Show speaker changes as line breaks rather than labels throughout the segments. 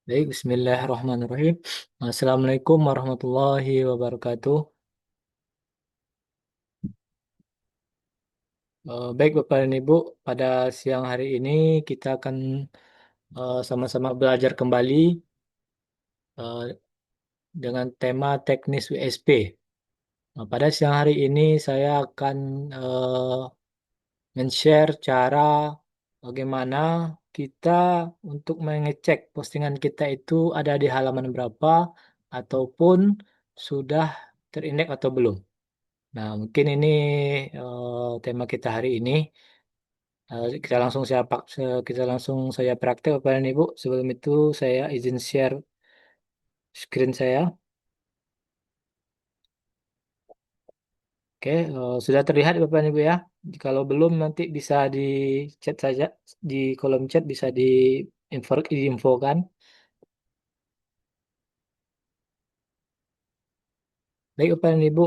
Baik, Bismillahirrahmanirrahim. Assalamualaikum warahmatullahi wabarakatuh. Baik, Bapak dan Ibu, pada siang hari ini kita akan sama-sama belajar kembali eh, dengan tema teknis WSP. Nah, pada siang hari ini saya akan men-share cara bagaimana kita untuk mengecek postingan kita itu ada di halaman berapa ataupun sudah terindeks atau belum. Nah, mungkin ini tema kita hari ini. Kita langsung saya praktek Bapak dan Ibu. Sebelum itu saya izin share screen saya. Oke, sudah terlihat Bapak dan Ibu ya. Kalau belum nanti bisa di chat saja di kolom chat bisa diinfokan. Baik Bapak dan Ibu,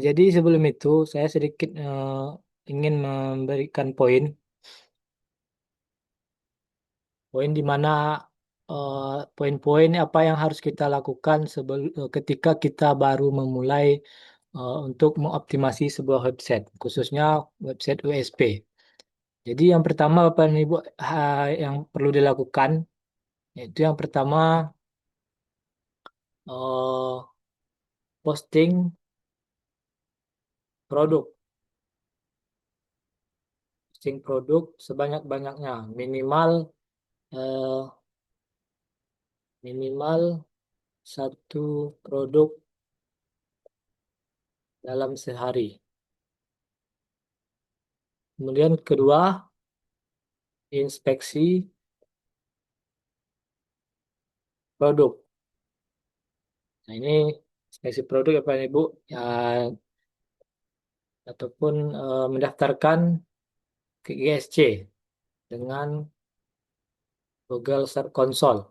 jadi sebelum itu saya sedikit ingin memberikan poin di mana eh, poin-poin apa yang harus kita lakukan ketika kita baru memulai untuk mengoptimasi sebuah website, khususnya website WSP. Jadi yang pertama Bapak dan Ibu yang perlu dilakukan yaitu yang pertama eh, posting produk, posting produk sebanyak-banyaknya, eh, minimal satu produk dalam sehari. Kemudian kedua, inspeksi produk. Nah, ini inspeksi produk ya Pak dan Ibu, ya, ataupun mendaftarkan ke GSC dengan Google Search Console.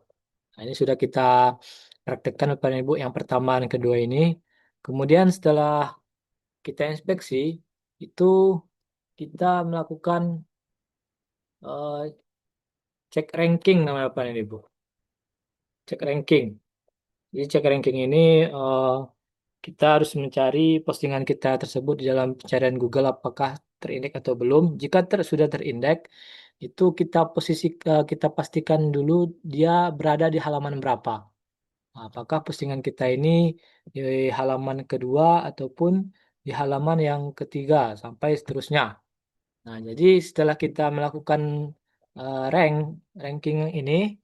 Nah, ini sudah kita praktekkan Bapak dan Ibu yang pertama dan kedua ini. Kemudian setelah kita inspeksi, itu kita melakukan eh, cek ranking namanya Bapak dan Ibu. Cek ranking. Jadi cek ranking ini eh, kita harus mencari postingan kita tersebut di dalam pencarian Google apakah terindeks atau belum. Jika sudah terindeks, itu kita pastikan dulu dia berada di halaman berapa. Nah, apakah postingan kita ini di halaman kedua ataupun di halaman yang ketiga sampai seterusnya. Nah, jadi setelah kita melakukan ranking ini,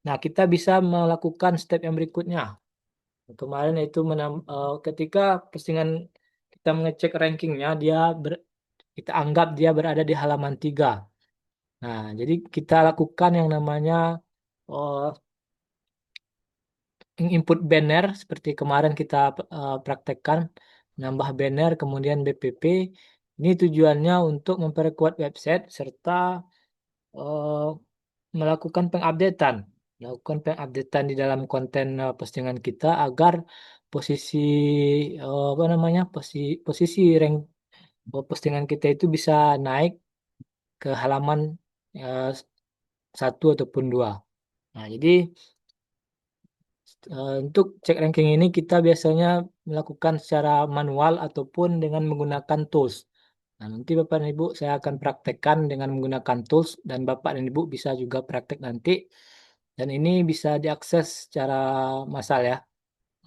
nah kita bisa melakukan step yang berikutnya. Kemarin itu ketika postingan kita mengecek rankingnya, kita anggap dia berada di halaman 3. Nah, jadi kita lakukan yang namanya oh, input banner seperti kemarin kita praktekkan, nambah banner kemudian BPP. Ini tujuannya untuk memperkuat website serta eh, melakukan pengupdatean di dalam konten postingan kita agar posisi apa namanya posisi rank postingan kita itu bisa naik ke halaman eh, satu ataupun dua. Nah, jadi untuk cek ranking ini kita biasanya melakukan secara manual ataupun dengan menggunakan tools. Nah, nanti Bapak dan Ibu saya akan praktekkan dengan menggunakan tools dan Bapak dan Ibu bisa juga praktek nanti. Dan ini bisa diakses secara massal ya.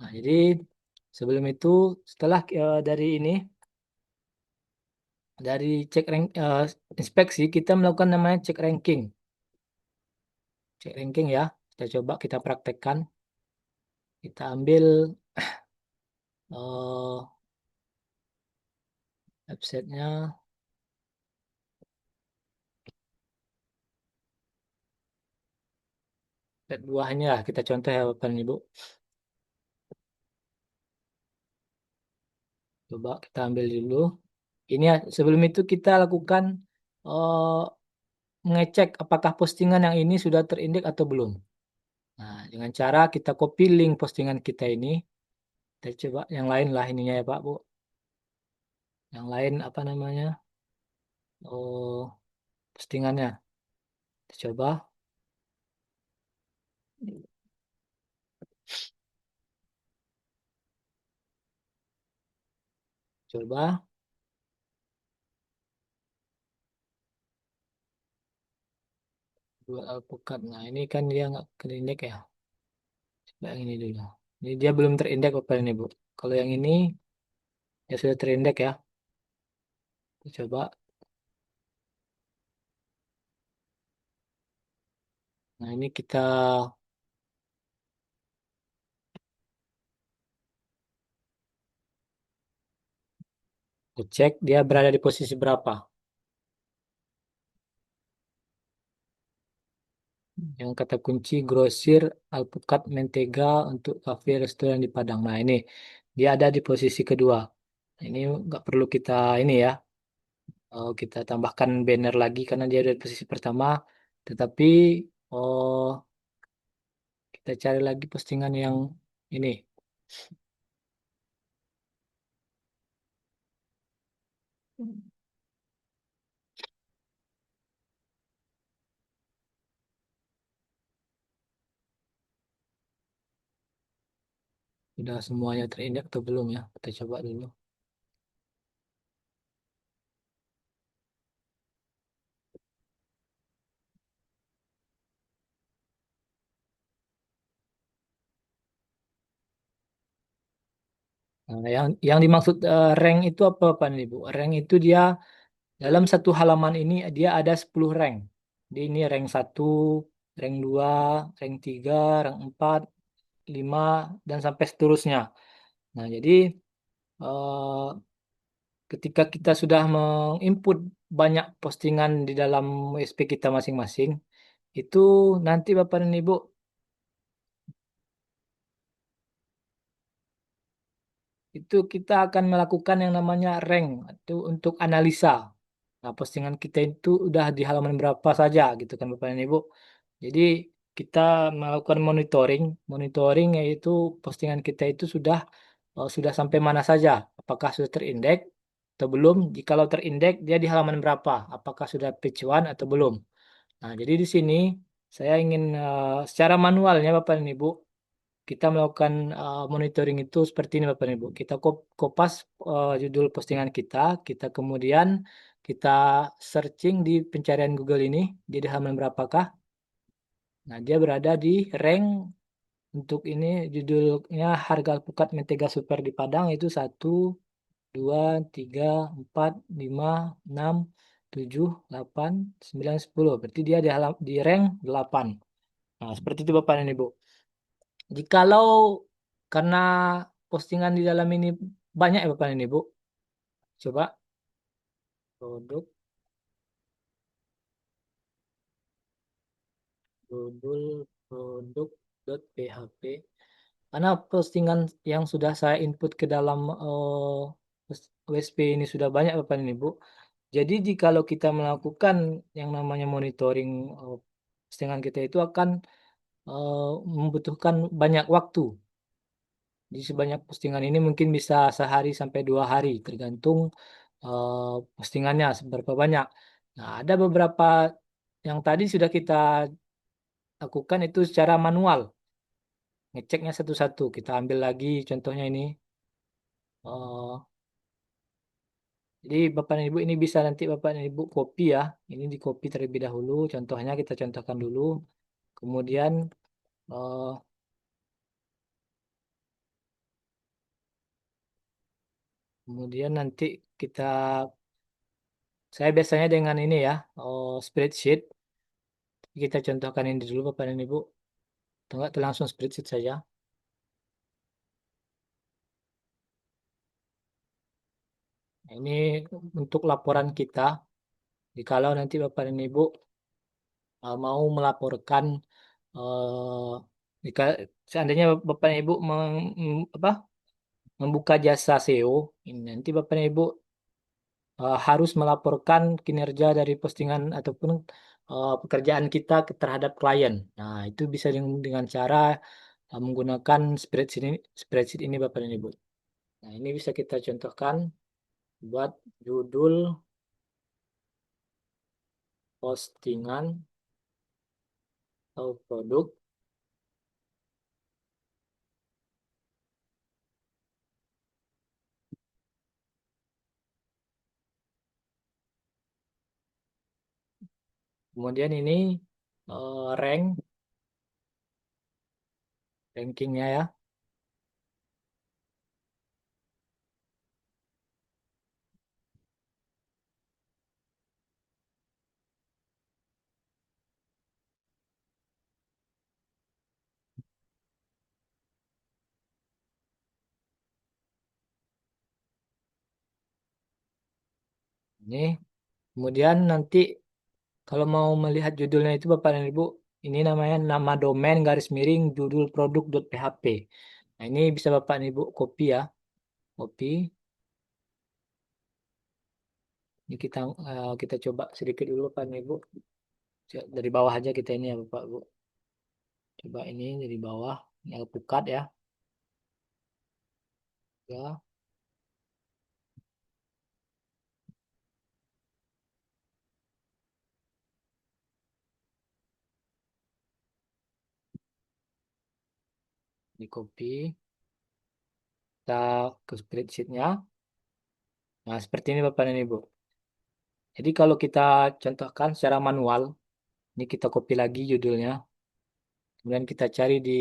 Nah, jadi sebelum itu setelah dari inspeksi kita melakukan namanya cek ranking. Cek ranking ya. Kita coba kita praktekkan. Kita ambil eh, websitenya. Website buahnya lah kita contoh ya Bapak dan Ibu. Coba kita ambil dulu. Ini ya, sebelum itu kita lakukan eh, mengecek apakah postingan yang ini sudah terindeks atau belum. Nah, dengan cara kita copy link postingan kita ini. Kita coba yang lain lah ininya ya Pak Bu. Yang lain apa namanya? Oh, postingannya. Kita coba. Coba buat alpukat. Nah, ini kan dia nggak terindeks ya. Coba yang ini dulu. Ini dia belum terindeks apa ini, Bu? Kalau yang ini ya sudah terindeks ya. Kita coba. Nah, ini kita cek dia berada di posisi berapa. Yang kata kunci grosir alpukat mentega untuk kafe restoran di Padang. Nah, ini dia ada di posisi kedua. Nah, ini nggak perlu kita ini ya. Kita tambahkan banner lagi karena dia ada di posisi pertama. Tetapi oh kita cari lagi postingan yang ini. Sudah semuanya terindeks atau belum ya? Kita coba dulu. Nah, yang dimaksud rank itu apa Pak nih Bu? Rank itu dia dalam satu halaman ini dia ada 10 rank. Jadi ini rank satu, rank 2, rank 3, rank 4, 5 dan sampai seterusnya. Nah, jadi eh, ketika kita sudah menginput banyak postingan di dalam WSP kita masing-masing, itu nanti Bapak dan Ibu itu kita akan melakukan yang namanya rank itu untuk analisa. Nah, postingan kita itu udah di halaman berapa saja gitu kan Bapak dan Ibu. Jadi kita melakukan monitoring, monitoring yaitu postingan kita itu sudah sampai mana saja. Apakah sudah terindeks atau belum? Jikalau terindeks dia di halaman berapa? Apakah sudah page one atau belum? Nah, jadi di sini saya ingin secara manualnya Bapak dan Ibu kita melakukan monitoring itu seperti ini Bapak dan Ibu. Kita kopas judul postingan kita, kita kemudian kita searching di pencarian Google ini, dia di halaman berapakah? Nah, dia berada di rank untuk ini judulnya harga alpukat mentega super di Padang itu 1, 2, 3, 4, 5, 6, 7, 8, 9, 10. Berarti dia di rank 8. Nah, seperti itu Bapak dan Ibu. Jikalau karena postingan di dalam ini banyak ya Bapak dan Ibu, coba produk judul produk.php. Karena postingan yang sudah saya input ke dalam WSP ini sudah banyak Bapak dan Ibu. Jadi jikalau kita melakukan yang namanya monitoring postingan kita itu akan membutuhkan banyak waktu. Jadi sebanyak postingan ini mungkin bisa sehari sampai 2 hari, tergantung postingannya seberapa banyak. Nah, ada beberapa yang tadi sudah kita lakukan itu secara manual, ngeceknya satu-satu. Kita ambil lagi contohnya ini. eh, jadi Bapak dan Ibu ini bisa nanti Bapak dan Ibu copy ya. Ini di copy terlebih dahulu. Contohnya kita contohkan dulu. Kemudian eh, kemudian nanti kita saya biasanya dengan ini ya, spreadsheet. Kita contohkan ini dulu Bapak dan Ibu. Atau enggak langsung spreadsheet saja. Nah, ini untuk laporan kita. Jikalau nanti Bapak dan Ibu mau melaporkan eh, jika seandainya Bapak dan Ibu membuka jasa SEO, ini nanti Bapak dan Ibu harus melaporkan kinerja dari postingan ataupun pekerjaan kita terhadap klien. Nah, itu bisa dengan cara menggunakan spreadsheet ini Bapak dan Ibu. Nah, ini bisa kita contohkan buat judul postingan atau produk. Kemudian ini rankingnya ya. Ini kemudian nanti kalau mau melihat judulnya itu Bapak dan Ibu, ini namanya nama domain garis miring judul produk.php. Nah, ini bisa Bapak dan Ibu copy ya. Copy. Ini kita coba sedikit dulu Pak dan Ibu. Dari bawah aja kita ini ya Bapak Bu. Coba ini dari bawah. Ini alpukat ya. Ya, di copy. Kita ke spreadsheetnya. Nah, seperti ini Bapak dan Ibu. Jadi kalau kita contohkan secara manual, ini kita copy lagi judulnya. Kemudian kita cari di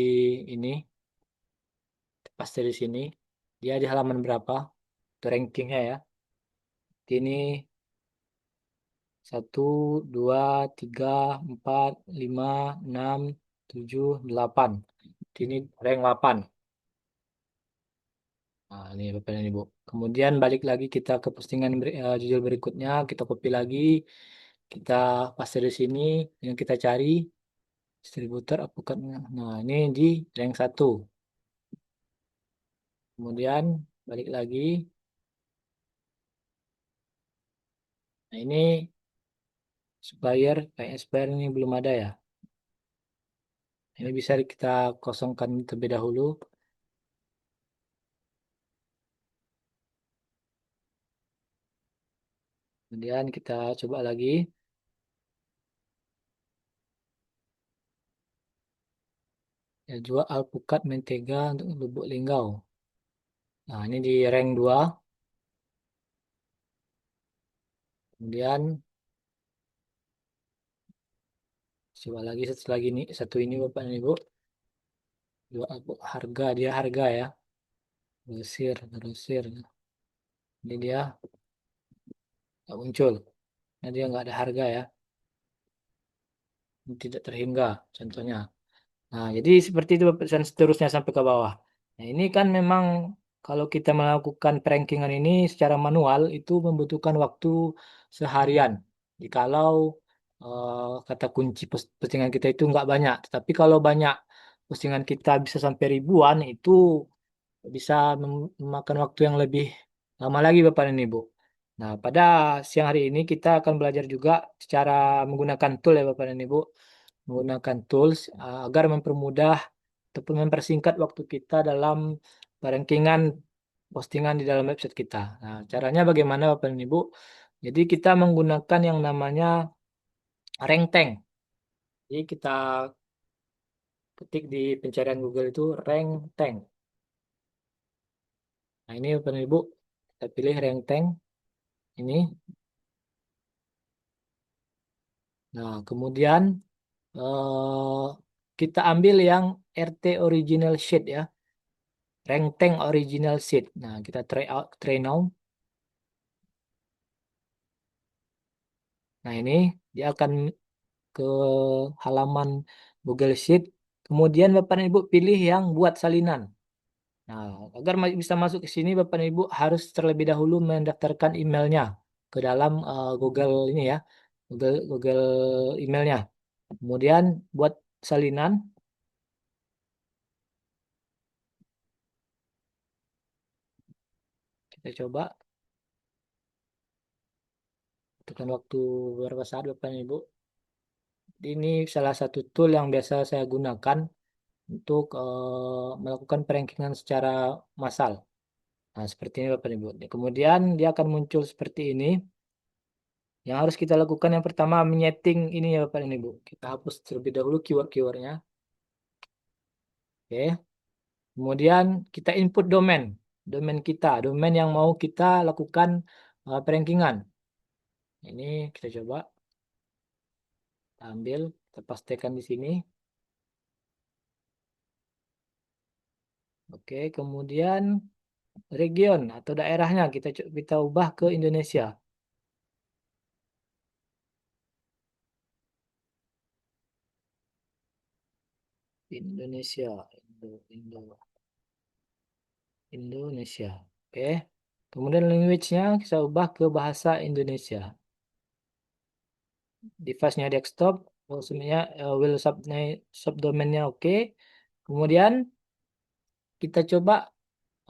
ini, paste di sini. Dia di halaman berapa? Itu rankingnya ya. Ini 1, 2, 3, 4, 5, 6, 7, 8. Ini rank 8. Nah, ini Bapak dan Ibu. Kemudian balik lagi kita ke postingan judul berikutnya, kita copy lagi, kita paste di sini, yang kita cari distributor aplikasinya. Nah, ini di rank 1. Kemudian balik lagi. Nah, ini supplier, kayak supplier ini belum ada ya. Ini bisa kita kosongkan terlebih dahulu. Kemudian kita coba lagi. Ya, jual alpukat mentega untuk lubuk linggau. Nah, ini di rank 2. Kemudian coba lagi satu lagi nih, satu ini Bapak dan Ibu. Jual harga, dia harga ya. Grosir, grosir. Ini dia nggak muncul. Nah, dia nggak ada harga ya. Ini tidak terhingga contohnya. Nah, jadi seperti itu dan seterusnya sampai ke bawah. Nah, ini kan memang kalau kita melakukan perankingan ini secara manual itu membutuhkan waktu seharian. Jikalau kata kunci postingan kita itu nggak banyak, tapi kalau banyak postingan kita bisa sampai ribuan itu bisa memakan waktu yang lebih lama lagi Bapak dan Ibu. Nah, pada siang hari ini kita akan belajar juga secara menggunakan tool ya Bapak dan Ibu, menggunakan tools agar mempermudah ataupun mempersingkat waktu kita dalam perankingan postingan di dalam website kita. Nah, caranya bagaimana Bapak dan Ibu? Jadi kita menggunakan yang namanya rank tank. Jadi kita ketik di pencarian Google itu rank tank. Nah, ini Bapak dan Ibu, kita pilih rank tank ini. Nah, kemudian eh, kita ambil yang RT original sheet ya, rank tank original sheet. Nah, kita try now. Nah, ini dia akan ke halaman Google Sheet. Kemudian Bapak dan Ibu pilih yang buat salinan. Nah, agar bisa masuk ke sini, Bapak dan Ibu harus terlebih dahulu mendaftarkan emailnya ke dalam Google ini ya, Google emailnya. Kemudian buat salinan, kita coba tekan waktu beberapa saat Bapak dan Ibu. Ini salah satu tool yang biasa saya gunakan untuk melakukan perankingan secara massal. Nah, seperti ini Bapak dan Ibu. Kemudian dia akan muncul seperti ini. Yang harus kita lakukan yang pertama menyeting ini ya Bapak dan Ibu. Kita hapus terlebih dahulu keyword-keywordnya. Oke. Kemudian kita input domain. Domain kita. Domain yang mau kita lakukan perankingan. Ini kita coba. Ambil, kita pastikan di sini. Oke, kemudian region atau daerahnya kita ubah ke Indonesia. Indonesia, Indonesia. Oke. Kemudian language-nya kita ubah ke bahasa Indonesia. Device-nya desktop, maksudnya will subdomainnya oke. Kemudian kita coba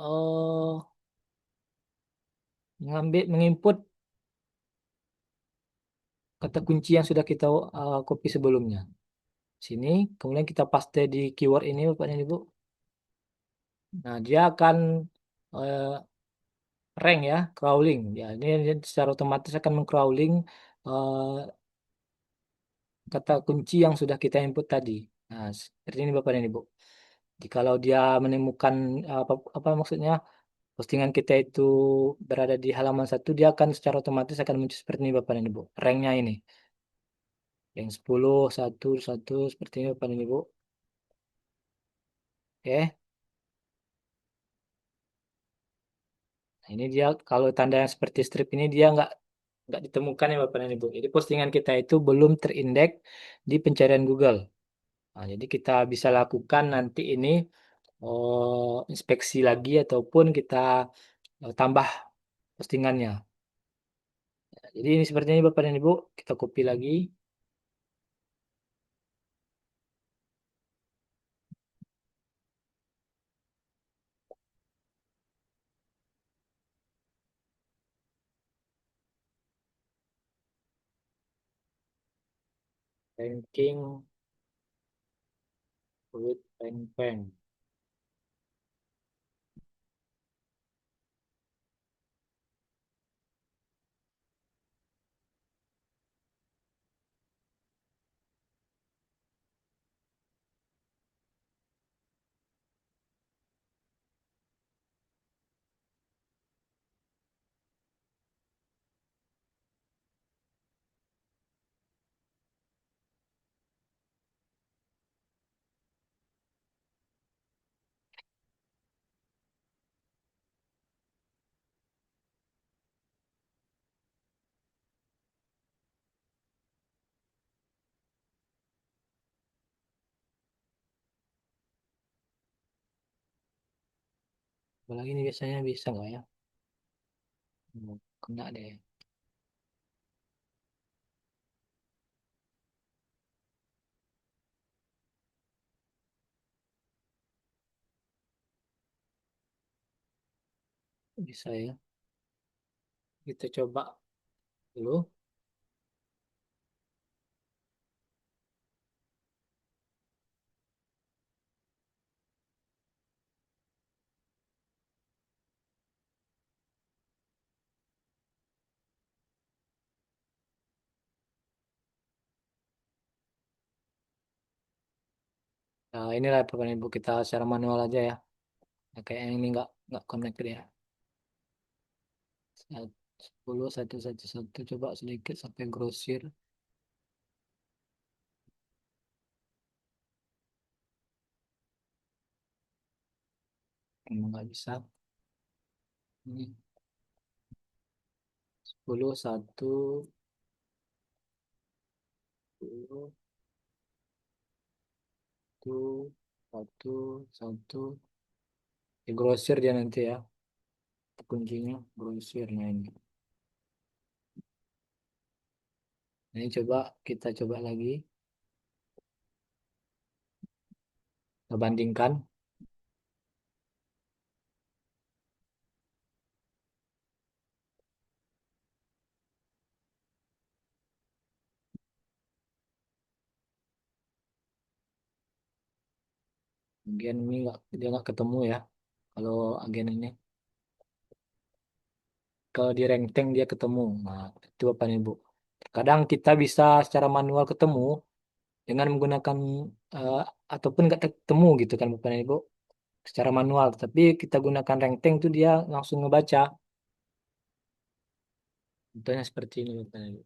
eh, menginput kata kunci yang sudah kita copy sebelumnya. Sini, kemudian kita paste di keyword ini Bapak dan Ibu. Nah, dia akan eh, rank ya, crawling. Ya, ini dia secara otomatis akan mengcrawling eh, kata kunci yang sudah kita input tadi. Nah, seperti ini Bapak dan Ibu. Jikalau dia menemukan apa, apa maksudnya postingan kita itu berada di halaman satu, dia akan secara otomatis akan muncul seperti ini Bapak dan Ibu. Ranknya ini. Yang 10, 1, 1, seperti ini Bapak dan Ibu. Oke. Nah, ini dia kalau tanda yang seperti strip ini dia nggak ditemukan ya Bapak dan Ibu. Jadi postingan kita itu belum terindeks di pencarian Google. Nah, jadi kita bisa lakukan nanti ini inspeksi lagi ataupun kita tambah postingannya. Jadi ini sepertinya Bapak dan Ibu, kita copy lagi. Ranking with Peng Peng. Apalagi ini biasanya bisa nggak ya? Kena deh. Bisa ya. Kita coba dulu. Nah, inilah Bapak dan Ibu kita secara manual aja ya. Nah, kayak yang ini nggak connected ya. 10, 1, 1, 1. Coba sedikit sampai grosir. Emang nggak bisa. Ini 10, 1, 10, 1, 1. Di grosir dia nanti ya. Kuncinya grosirnya ini. Ini coba kita coba lagi. Kita bandingkan. Agen ini dia nggak ketemu ya. Kalau agen ini. Kalau di ranking dia ketemu. Nah, itu apa nih Bu? Kadang kita bisa secara manual ketemu dengan menggunakan eh, ataupun nggak ketemu gitu kan Bapak dan Ibu secara manual. Tapi kita gunakan ranking tuh dia langsung ngebaca. Contohnya seperti ini Bapak dan Ibu.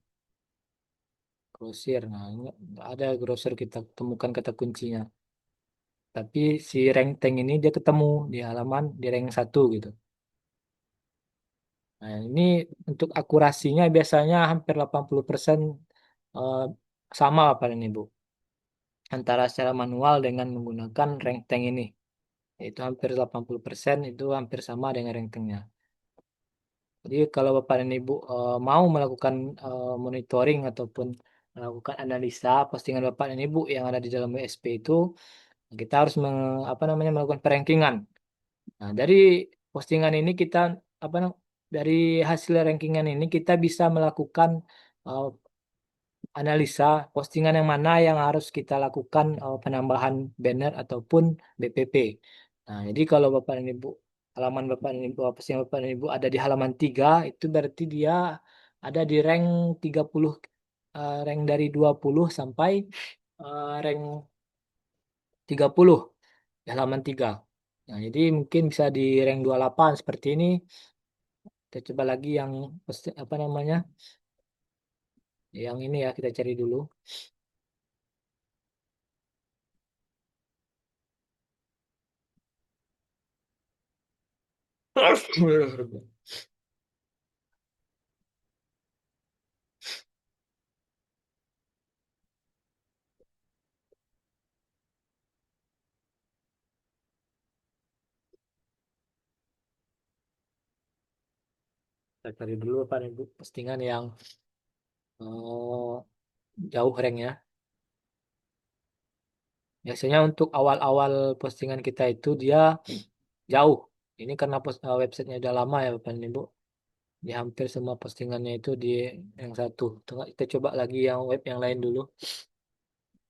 grosir. Nah, ini nggak ada grosir kita temukan kata kuncinya. Tapi si rank tank ini dia ketemu di halaman di rank satu gitu. Nah, ini untuk akurasinya biasanya hampir 80% eh, sama apa ini Bu? Antara secara manual dengan menggunakan rank tank ini. Itu hampir 80% itu hampir sama dengan rank tanknya. Jadi kalau Bapak dan Ibu mau melakukan monitoring ataupun melakukan analisa postingan Bapak dan Ibu yang ada di dalam WSP itu, kita harus apa namanya melakukan perankingan. Nah, dari postingan ini kita apa dari hasil rankingan ini kita bisa melakukan uh, analisa postingan yang mana yang harus kita lakukan penambahan banner ataupun BPP. Nah, jadi kalau Bapak dan Ibu halaman Bapak dan Ibu postingan Bapak dan Ibu ada di halaman 3 itu berarti dia ada di rank 30 rank dari 20 sampai rank 30 di halaman 3. Nah, jadi mungkin bisa di rank 28 seperti ini. Kita coba lagi yang apa namanya? Yang ini ya kita cari dulu. Kita cari dulu apa nih Bu, postingan yang jauh ranknya. Biasanya untuk awal-awal postingan kita itu dia jauh. Ini karena websitenya udah lama ya Bapak dan Ibu. Di hampir semua postingannya itu di yang satu. Kita coba lagi yang web yang lain dulu.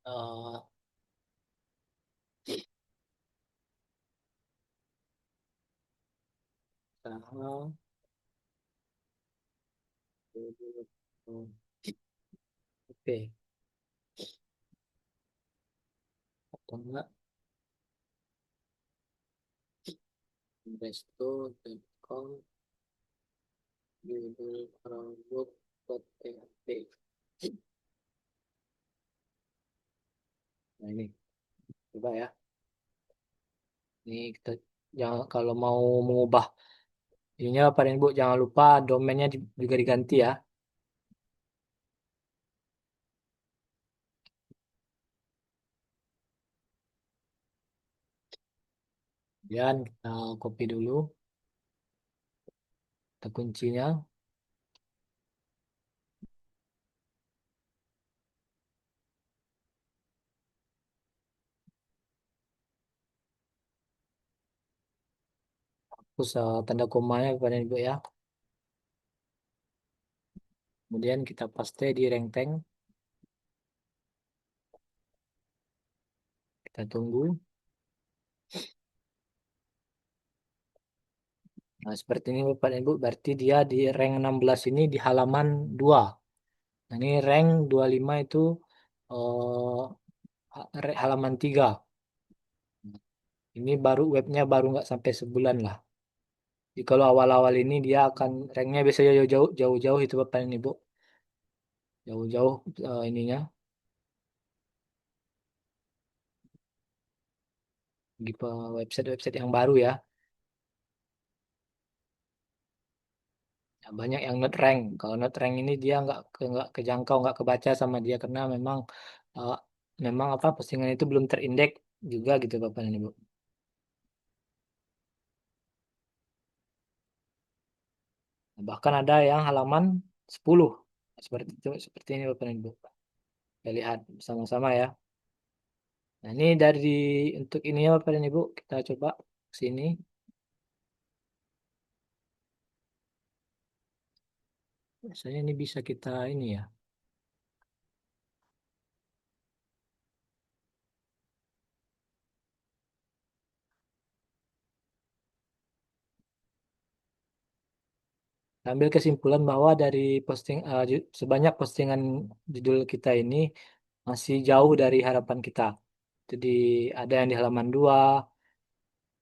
Eh, Saham, Oke, atau enggak investo.com judul produk.php. Nah ini coba ya. Ini kita jangan kalau mau mengubah ininya Pak dan Ibu jangan lupa domainnya juga diganti ya. Dan kita copy dulu kata kuncinya. Terus tanda komanya Pak dan Ibu ya. Kemudian kita paste di rank tank. Kita tunggu. Nah, seperti ini Bapak dan Ibu berarti dia di rank 16 ini di halaman 2. Nah, ini rank 25 itu halaman 3. Ini baru webnya baru nggak sampai sebulan lah. Jadi kalau awal-awal ini dia akan ranknya biasanya jauh-jauh jauh-jauh itu Bapak dan Ibu. Jauh-jauh ininya di website-website yang baru ya. Ya, banyak yang not rank. Kalau not rank ini dia nggak kejangkau, nggak kebaca sama dia karena eh, memang apa postingan itu belum terindeks juga gitu Bapak dan Ibu. Bahkan ada yang halaman 10. Seperti itu, seperti ini Bapak dan Ibu. Kita lihat sama-sama ya. Nah, ini dari untuk ini ya Bapak dan Ibu, kita coba sini. Biasanya ini bisa kita ini ya. Ambil kesimpulan bahwa dari sebanyak postingan judul kita ini masih jauh dari harapan kita. Jadi ada yang di halaman 2,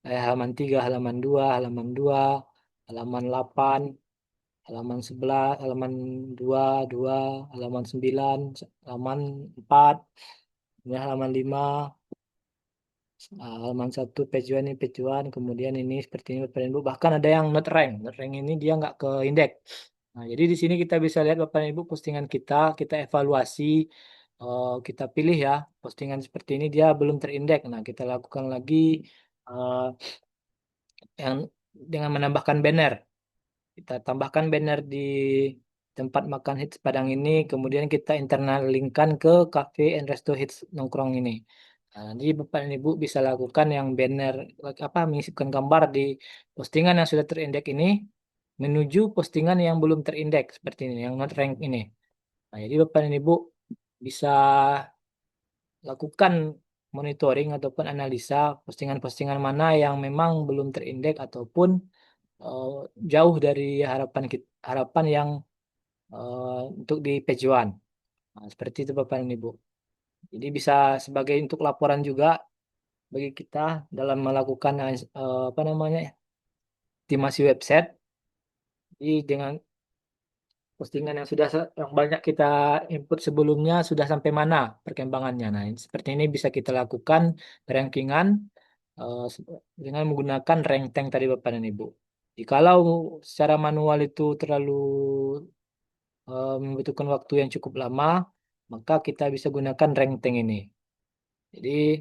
halaman 3, halaman 2, halaman 2, halaman 8. halaman 11, halaman 2, 2, halaman 9, halaman 4, ini halaman 5, halaman 1, page 1 ini page 1, kemudian ini seperti ini Bapak dan Ibu. Bahkan ada yang not rank. Not rank ini dia nggak ke indeks. Nah, jadi di sini kita bisa lihat Bapak dan Ibu postingan kita evaluasi, kita pilih ya, postingan seperti ini dia belum terindeks. Nah, kita lakukan lagi eh, yang dengan menambahkan banner. Kita tambahkan banner di tempat makan hits Padang ini, kemudian kita internal linkkan ke cafe and resto hits nongkrong ini. Nah, jadi Bapak dan Ibu bisa lakukan yang banner apa mengisipkan gambar di postingan yang sudah terindeks ini menuju postingan yang belum terindeks seperti ini, yang not rank ini. Nah, jadi Bapak dan Ibu bisa lakukan monitoring ataupun analisa postingan-postingan mana yang memang belum terindeks ataupun eh, jauh dari harapan yang untuk di page one. Nah, seperti itu Bapak dan Ibu. Jadi bisa sebagai untuk laporan juga bagi kita dalam melakukan apa namanya estimasi website. Jadi dengan postingan yang yang banyak kita input sebelumnya sudah sampai mana perkembangannya. Nah, seperti ini bisa kita lakukan rankingan eh, dengan menggunakan rank tank tadi Bapak dan Ibu. Jikalau secara manual itu terlalu membutuhkan waktu yang cukup lama, maka kita bisa gunakan rank tank ini. Jadi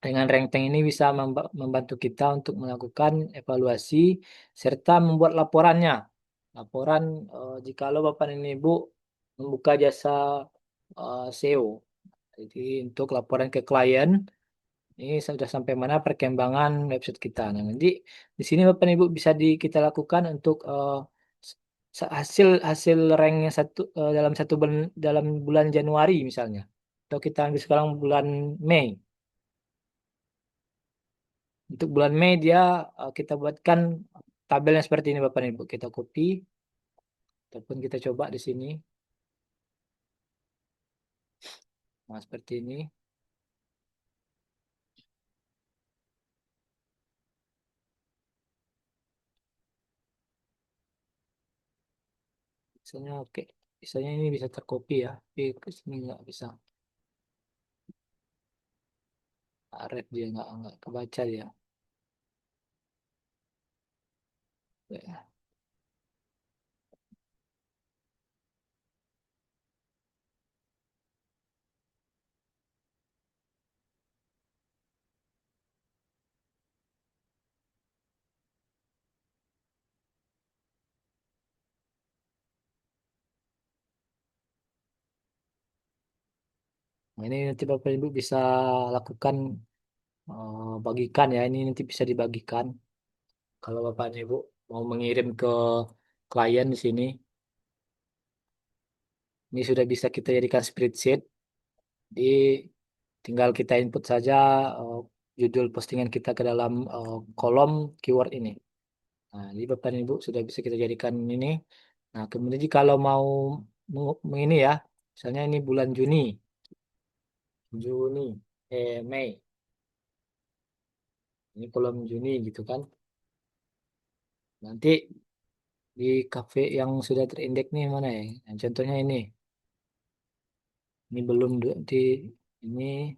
dengan rank tank ini bisa membantu kita untuk melakukan evaluasi serta membuat laporannya. Laporan jikalau Bapak dan Ibu membuka jasa SEO. Jadi untuk laporan ke klien ini sudah sampai mana perkembangan website kita. Nah, nanti di sini Bapak dan Ibu bisa kita lakukan untuk hasil hasil ranknya dalam dalam bulan Januari misalnya. Atau kita ambil sekarang bulan Mei. Untuk bulan Mei dia kita buatkan tabelnya seperti ini Bapak dan Ibu. Kita copy ataupun kita coba di sini. Nah, seperti ini. Misalnya oke. Misalnya ini bisa tercopy ya. Tapi ke sini nggak bisa. Red dia nggak kebaca dia. Ya. Nah, ini nanti Bapak Ibu bisa lakukan bagikan ya. Ini nanti bisa dibagikan. Kalau Bapak dan Ibu mau mengirim ke klien di sini, ini sudah bisa kita jadikan spreadsheet. Di tinggal kita input saja eh, judul postingan kita ke dalam kolom keyword ini. Nah, jadi Bapak dan Ibu sudah bisa kita jadikan ini. Nah, kemudian kalau mau ini ya, misalnya ini bulan Juni, Juni, Mei, ini kolom Juni gitu kan. Nanti di cafe yang sudah terindeks nih mana ya? Nah, contohnya ini belum di ini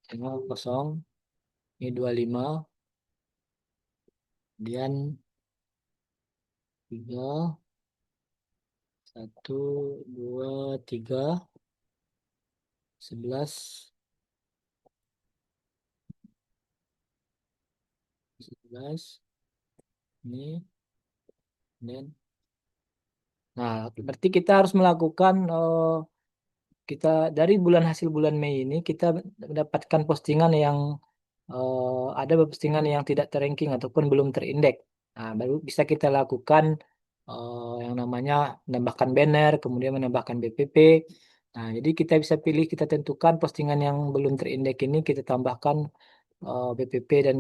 tengah kosong, ini 25, kemudian 3, 1, 2, 3, 11, 11, ini, dan nah, berarti kita harus melakukan kita dari hasil bulan Mei ini kita mendapatkan postingan yang ada postingan yang tidak terranking ataupun belum terindeks. Nah, baru bisa kita lakukan yang namanya menambahkan banner, kemudian menambahkan BPP. Nah, jadi kita bisa pilih, kita tentukan postingan yang belum terindeks ini kita tambahkan BPP dan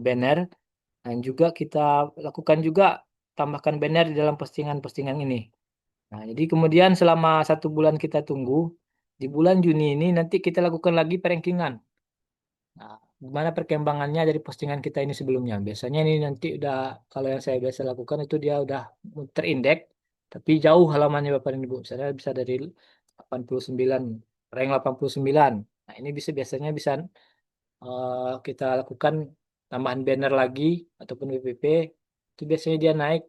banner. Dan juga kita lakukan juga tambahkan banner di dalam postingan-postingan ini. Nah, jadi kemudian selama 1 bulan kita tunggu, di bulan Juni ini nanti kita lakukan lagi perankingan. Nah, gimana perkembangannya dari postingan kita ini sebelumnya. Biasanya ini nanti udah, kalau yang saya biasa lakukan itu dia udah terindeks, tapi jauh halamannya Bapak dan Ibu. Misalnya bisa dari 89, rank 89. Nah, ini bisa biasanya bisa kita lakukan tambahan banner lagi ataupun WPP. Itu biasanya dia naik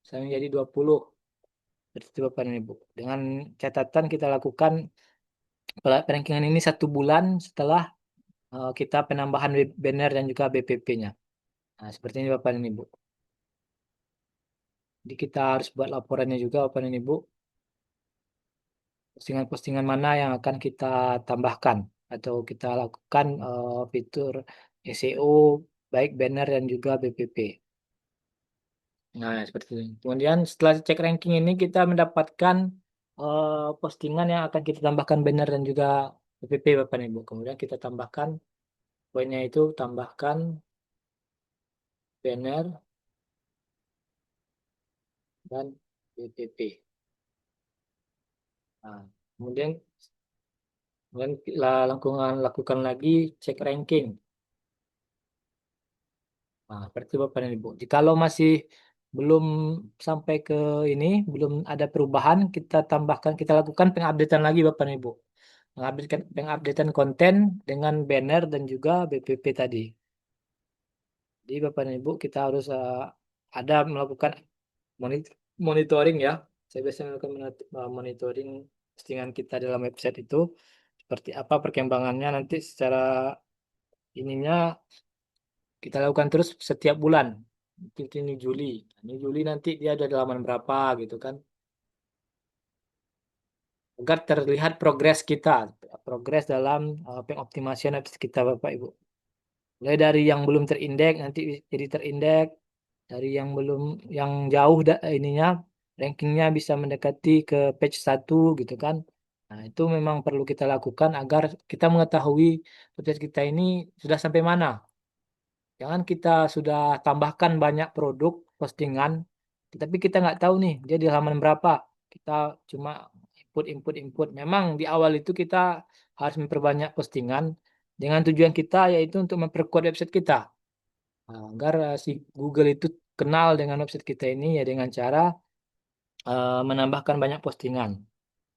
misalnya jadi 20. Seperti itu Bapak dan Ibu. Dengan catatan kita lakukan perankingan ini 1 bulan setelah kita penambahan banner dan juga BPP-nya. Nah, seperti ini Bapak dan Ibu. Jadi kita harus buat laporannya juga Bapak dan Ibu. Postingan-postingan mana yang akan kita tambahkan atau kita lakukan fitur SEO baik banner dan juga BPP. Nah, seperti itu. Kemudian setelah cek ranking ini kita mendapatkan postingan yang akan kita tambahkan banner dan juga BPP Bapak dan Ibu. Kemudian kita tambahkan poinnya itu tambahkan banner dan BPP. Nah, kemudian lakukan lagi cek ranking. Nah, seperti Bapak dan Ibu. Jikalau masih belum sampai ke ini, belum ada perubahan, kita lakukan pengupdatean lagi Bapak dan Ibu. Pengupdatean konten dengan banner dan juga BPP tadi. Jadi Bapak dan Ibu kita harus ada melakukan monitoring ya. Saya biasanya melakukan monitoring postingan kita dalam website itu seperti apa perkembangannya nanti secara ininya kita lakukan terus setiap bulan. Ini Juli. Ini Juli nanti dia ada di halaman berapa gitu kan. Agar terlihat progres kita, progres dalam pengoptimasian website kita Bapak Ibu. Mulai dari yang belum terindeks nanti jadi terindeks, dari yang belum yang jauh ininya rankingnya bisa mendekati ke page 1 gitu kan. Nah, itu memang perlu kita lakukan agar kita mengetahui website kita ini sudah sampai mana. Jangan kita sudah tambahkan banyak produk postingan, tapi kita nggak tahu nih dia di halaman berapa. Kita cuma input. Memang di awal itu kita harus memperbanyak postingan dengan tujuan kita yaitu untuk memperkuat website kita. Nah, agar si Google itu kenal dengan website kita ini ya dengan cara menambahkan banyak postingan.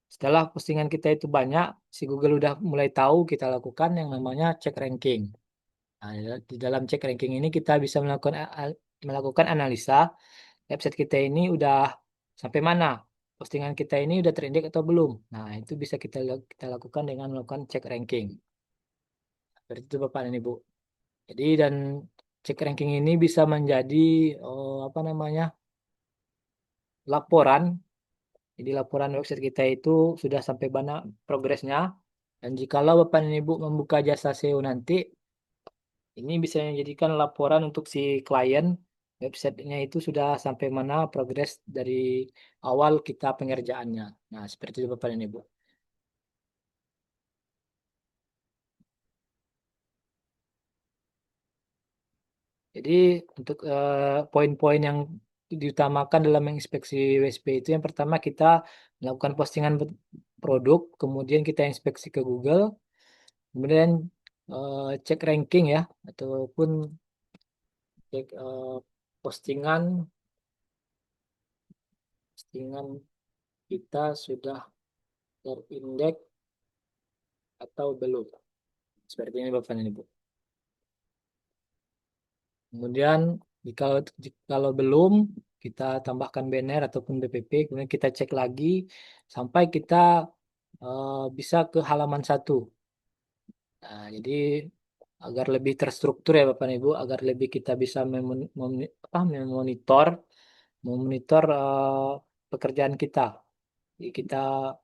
Setelah postingan kita itu banyak, si Google udah mulai tahu kita lakukan yang namanya cek ranking. Nah, di dalam cek ranking ini kita bisa melakukan analisa website kita ini udah sampai mana, postingan kita ini udah terindeks atau belum. Nah, itu bisa kita lakukan dengan melakukan cek ranking. Seperti itu Bapak dan Ibu. Jadi dan cek ranking ini bisa menjadi apa namanya laporan. Jadi laporan website kita itu sudah sampai mana progresnya. Dan jikalau Bapak dan Ibu membuka jasa SEO nanti, ini bisa menjadikan laporan untuk si klien websitenya itu sudah sampai mana progres dari awal kita pengerjaannya. Nah, seperti itu Bapak dan Ibu. Jadi untuk poin-poin yang diutamakan dalam menginspeksi WSP itu yang pertama kita melakukan postingan produk, kemudian kita inspeksi ke Google, kemudian cek ranking ya, ataupun cek postingan postingan kita sudah terindeks atau belum. Seperti ini Bapak dan Ibu. Kemudian kalau belum kita tambahkan banner ataupun BPP, kemudian kita cek lagi sampai kita bisa ke halaman 1. Nah, jadi agar lebih terstruktur ya Bapak dan Ibu, agar lebih kita bisa memonitor pekerjaan kita. Jadi kita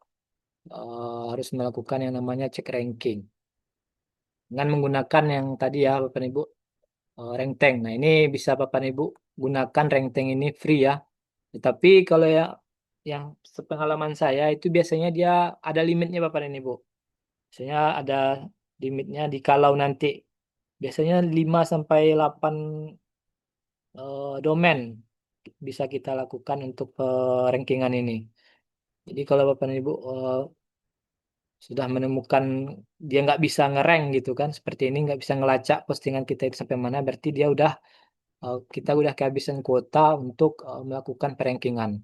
harus melakukan yang namanya cek ranking dengan menggunakan yang tadi ya Bapak dan Ibu, rank tank. Nah, ini bisa Bapak dan Ibu gunakan rank tank ini free ya. Tetapi kalau ya yang sepengalaman saya itu biasanya dia ada limitnya Bapak dan Ibu. Biasanya ada limitnya di kalau nanti biasanya 5 sampai 8 domain bisa kita lakukan untuk rankingan ini. Jadi kalau Bapak dan Ibu sudah menemukan dia nggak bisa ngerank gitu kan, seperti ini nggak bisa ngelacak postingan kita itu sampai mana, berarti dia udah kita udah kehabisan kuota untuk melakukan perankingan.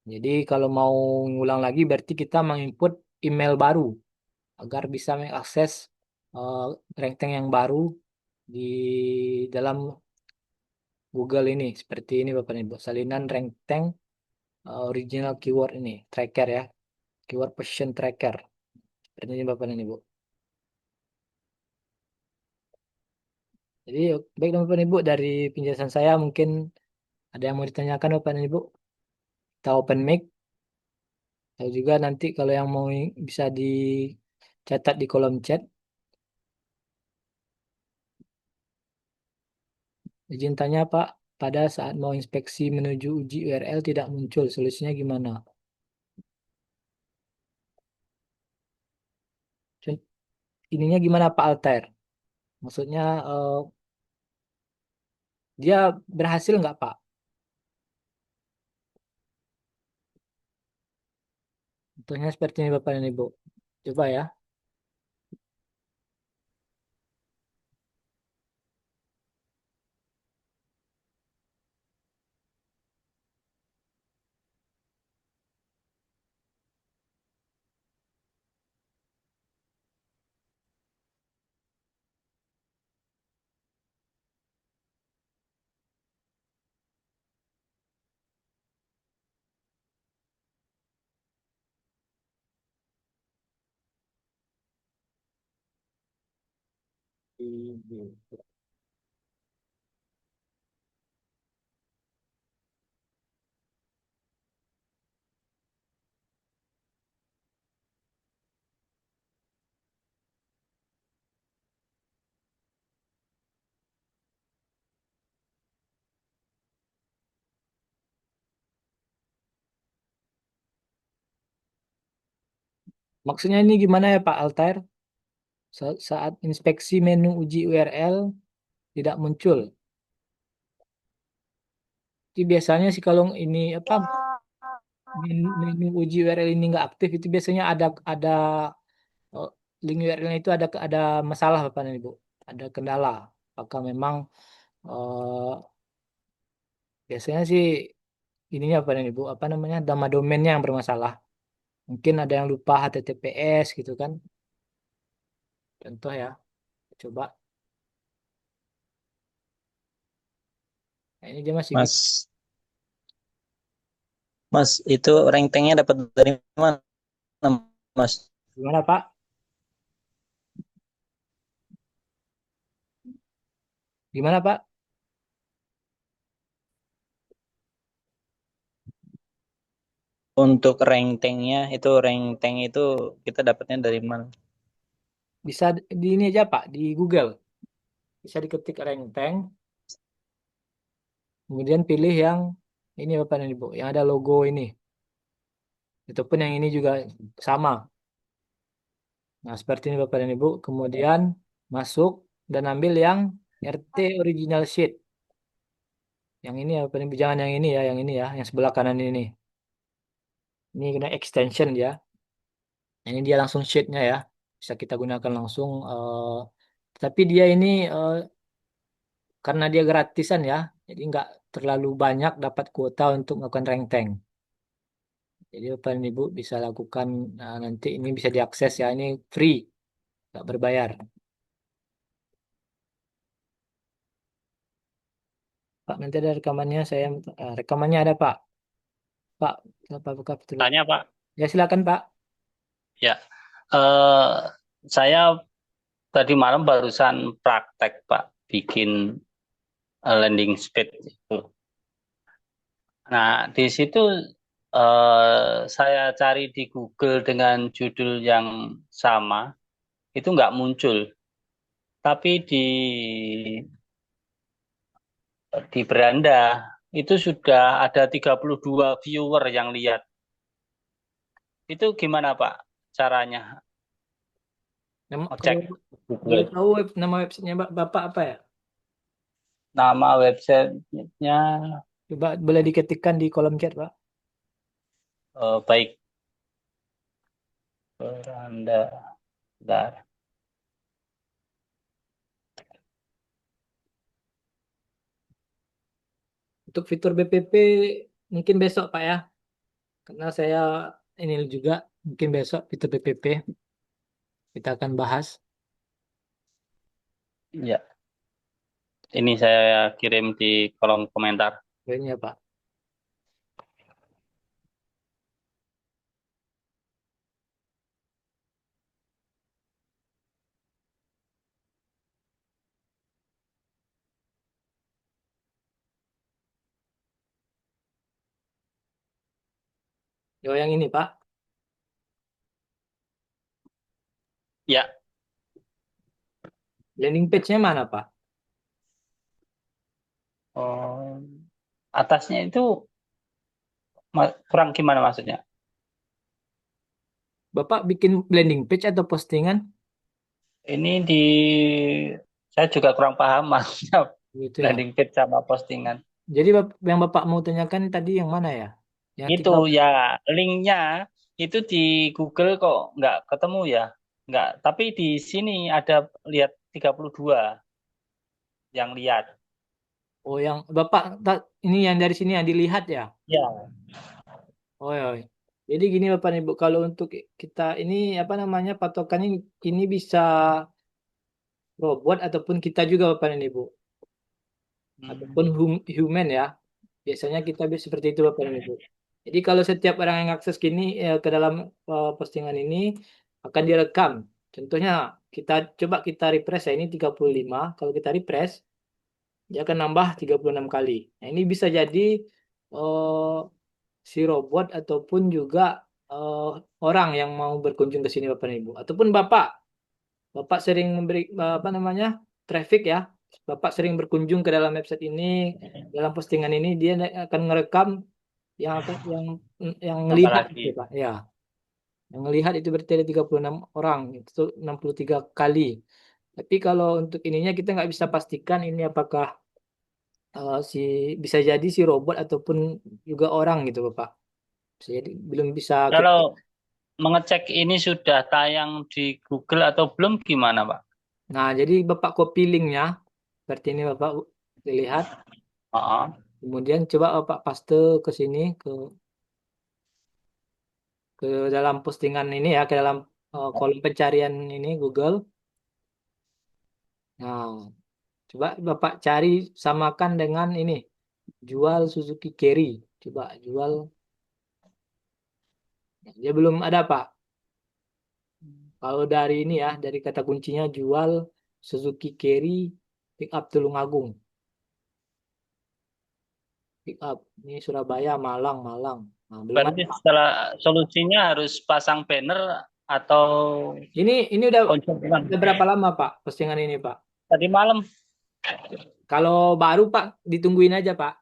Jadi kalau mau ngulang lagi berarti kita menginput email baru agar bisa mengakses uh, ranking yang baru di dalam Google ini. Seperti ini Bapak dan Ibu, salinan ranking original keyword ini, tracker ya, keyword position tracker. Seperti ini Bapak dan Ibu. Jadi baik Bapak dan Ibu, dari penjelasan saya mungkin ada yang mau ditanyakan Bapak dan Ibu. Kita open mic. Tahu juga nanti kalau yang mau bisa dicatat di kolom chat. Izin tanya Pak, pada saat mau inspeksi menuju uji URL tidak muncul, solusinya gimana? Con- Ininya gimana Pak Altair? Maksudnya dia berhasil nggak Pak? Contohnya seperti ini Bapak dan Ibu. Coba ya. Maksudnya ini gimana ya Pak Altair? Saat inspeksi menu uji URL tidak muncul. Jadi biasanya sih kalau ini apa menu uji URL ini nggak aktif itu biasanya ada oh, link URL-nya itu ada masalah Bapak dan Ibu, ada kendala. Apakah memang eh, biasanya sih ininya Bapak dan Ibu apa namanya nama domainnya yang bermasalah. Mungkin ada yang lupa HTTPS gitu kan. Contoh ya, coba. Nah, ini dia masih gitu.
Mas, Mas, itu rankingnya dapat dari mana, Mas?
Gimana Pak? Gimana Pak?
Untuk ranking itu kita dapatnya dari mana?
Bisa di ini aja Pak, di Google. Bisa diketik rank tank, kemudian pilih yang ini Bapak dan Ibu, yang ada logo ini. Ataupun yang ini juga sama. Nah, seperti ini Bapak dan Ibu. Kemudian masuk dan ambil yang RT original sheet. Yang ini ya, Bapak dan Ibu. Jangan yang ini ya, yang ini ya, yang sebelah kanan ini. Ini kena extension ya. Ini dia langsung sheetnya ya. Bisa kita gunakan langsung. Tapi dia ini karena dia gratisan ya, jadi nggak terlalu banyak dapat kuota untuk melakukan rank tank. Jadi Bapak dan Ibu bisa lakukan nanti ini bisa diakses ya. Ini free, nggak berbayar. Pak, nanti ada rekamannya. Rekamannya ada Pak. Pak, apa buka betul?
Tanya, Pak.
Ya silakan Pak.
Ya, eh, saya tadi malam barusan praktek, Pak, bikin landing page itu. Nah, di situ saya cari di Google dengan judul yang sama, itu nggak muncul. Tapi di beranda itu sudah ada 32 viewer yang lihat. Itu gimana, Pak, caranya
Kalau
ngecek
boleh
Google?
tahu nama websitenya Bapak apa ya?
Nama websitenya
Coba boleh diketikkan di kolom chat Pak.
baik Beranda. Bentar.
Untuk fitur BPP mungkin besok Pak ya, karena saya ini juga mungkin besok fitur BPP kita akan bahas.
Ya, ini saya kirim di kolom komentar.
Ini ya Pak. Yo yang ini Pak,
Ya,
landing page-nya mana Pak?
oh, atasnya itu kurang gimana maksudnya?
Bapak bikin landing page atau postingan?
Ini saya juga kurang paham maksudnya
Gitu ya.
landing page sama postingan.
Jadi yang Bapak mau tanyakan tadi yang mana ya? Yang
Itu
tiga.
ya linknya itu di Google kok nggak ketemu ya. Nggak, tapi di sini ada lihat 32 yang lihat.
Oh yang Bapak ini yang dari sini yang dilihat ya?
Ya,
Oh ya. Jadi gini Bapak Ibu, kalau untuk kita ini apa namanya patokannya ini bisa robot ataupun kita juga Bapak dan Ibu, ataupun
hmm,
human ya. Biasanya kita bisa seperti itu Bapak dan Ibu. Jadi kalau setiap orang yang akses gini ke dalam postingan ini akan direkam. Contohnya kita coba refresh ya ini 35. Kalau kita refresh dia akan nambah 36 kali. Nah, ini bisa jadi eh, si robot ataupun juga eh, orang yang mau berkunjung ke sini Bapak dan Ibu. Ataupun Bapak, Bapak sering memberi apa namanya traffic ya. Bapak sering berkunjung ke dalam website ini, dalam postingan ini dia akan ngerekam yang akan yang
tambah
melihat
lagi.
gitu Pak. Ya, yang melihat itu berarti ada 36 orang, itu 63 kali. Tapi kalau untuk ininya kita nggak bisa pastikan ini apakah si bisa jadi si robot ataupun juga orang gitu Bapak. Bisa jadi belum bisa kita.
Kalau mengecek ini sudah tayang di Google atau belum gimana, Pak?
Nah, jadi Bapak copy linknya seperti ini Bapak lihat.
Oh,
Kemudian coba Bapak paste ke sini ke dalam postingan ini ya, ke dalam kolom pencarian ini Google. Nah, coba Bapak cari samakan dengan ini jual Suzuki Carry. Coba jual. Dia belum ada Pak. Kalau dari ini ya, dari kata kuncinya jual Suzuki Carry pick up Tulungagung. Pick up ini Surabaya, Malang, Malang. Nah, belum ada
berarti
Pak.
setelah solusinya harus pasang banner atau
Ini udah
konsultan.
berapa lama Pak postingan ini Pak?
Tadi malam.
Kalau baru Pak ditungguin aja Pak.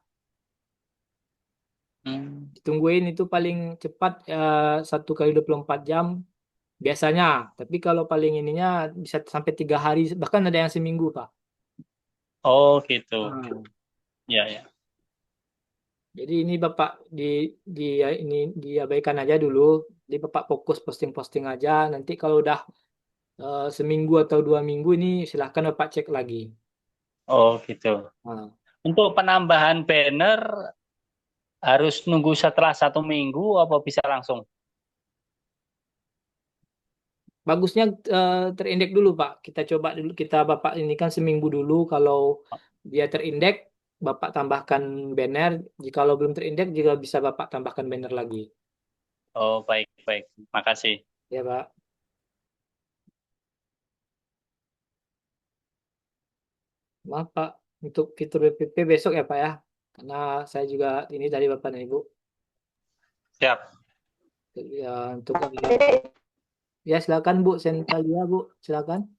Hmm.
Ditungguin itu paling cepat 1 kali 24 jam biasanya. Tapi kalau paling ininya bisa sampai 3 hari bahkan ada yang seminggu Pak.
Oh, gitu.
Hmm.
Ya, ya.
Jadi ini Bapak di ini diabaikan aja dulu. Jadi Bapak fokus posting-posting aja. Nanti kalau udah seminggu atau 2 minggu ini silahkan Bapak cek lagi.
Oh, gitu.
Nah,
Untuk penambahan banner harus nunggu setelah 1 minggu apa bisa langsung?
bagusnya terindeks dulu Pak. Kita coba dulu kita Bapak ini kan seminggu dulu. Kalau dia terindeks Bapak tambahkan banner. Jikalau belum terindeks juga bisa Bapak tambahkan banner lagi.
Oh, baik, baik. Makasih.
Ya Pak. Maaf Pak, untuk fitur BPP besok ya Pak ya. Karena saya juga ini dari Bapak dan Ibu.
Siap.
Ya, untuk ya silakan Bu, Sentalia Bu, silakan.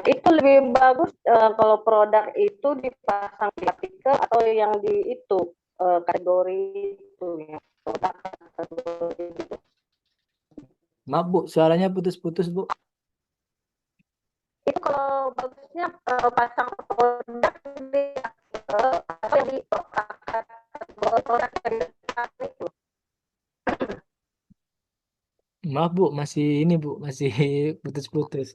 Itu lebih bagus kalau produk itu dipasang di artikel atau yang di itu kategori itu ya produk kategori itu.
Maaf Bu, suaranya putus-putus Bu.
Itu kalau bagusnya pasang produk di artikel atau yang di produk yang di itu.
Maaf Bu, masih ini Bu, masih putus-putus.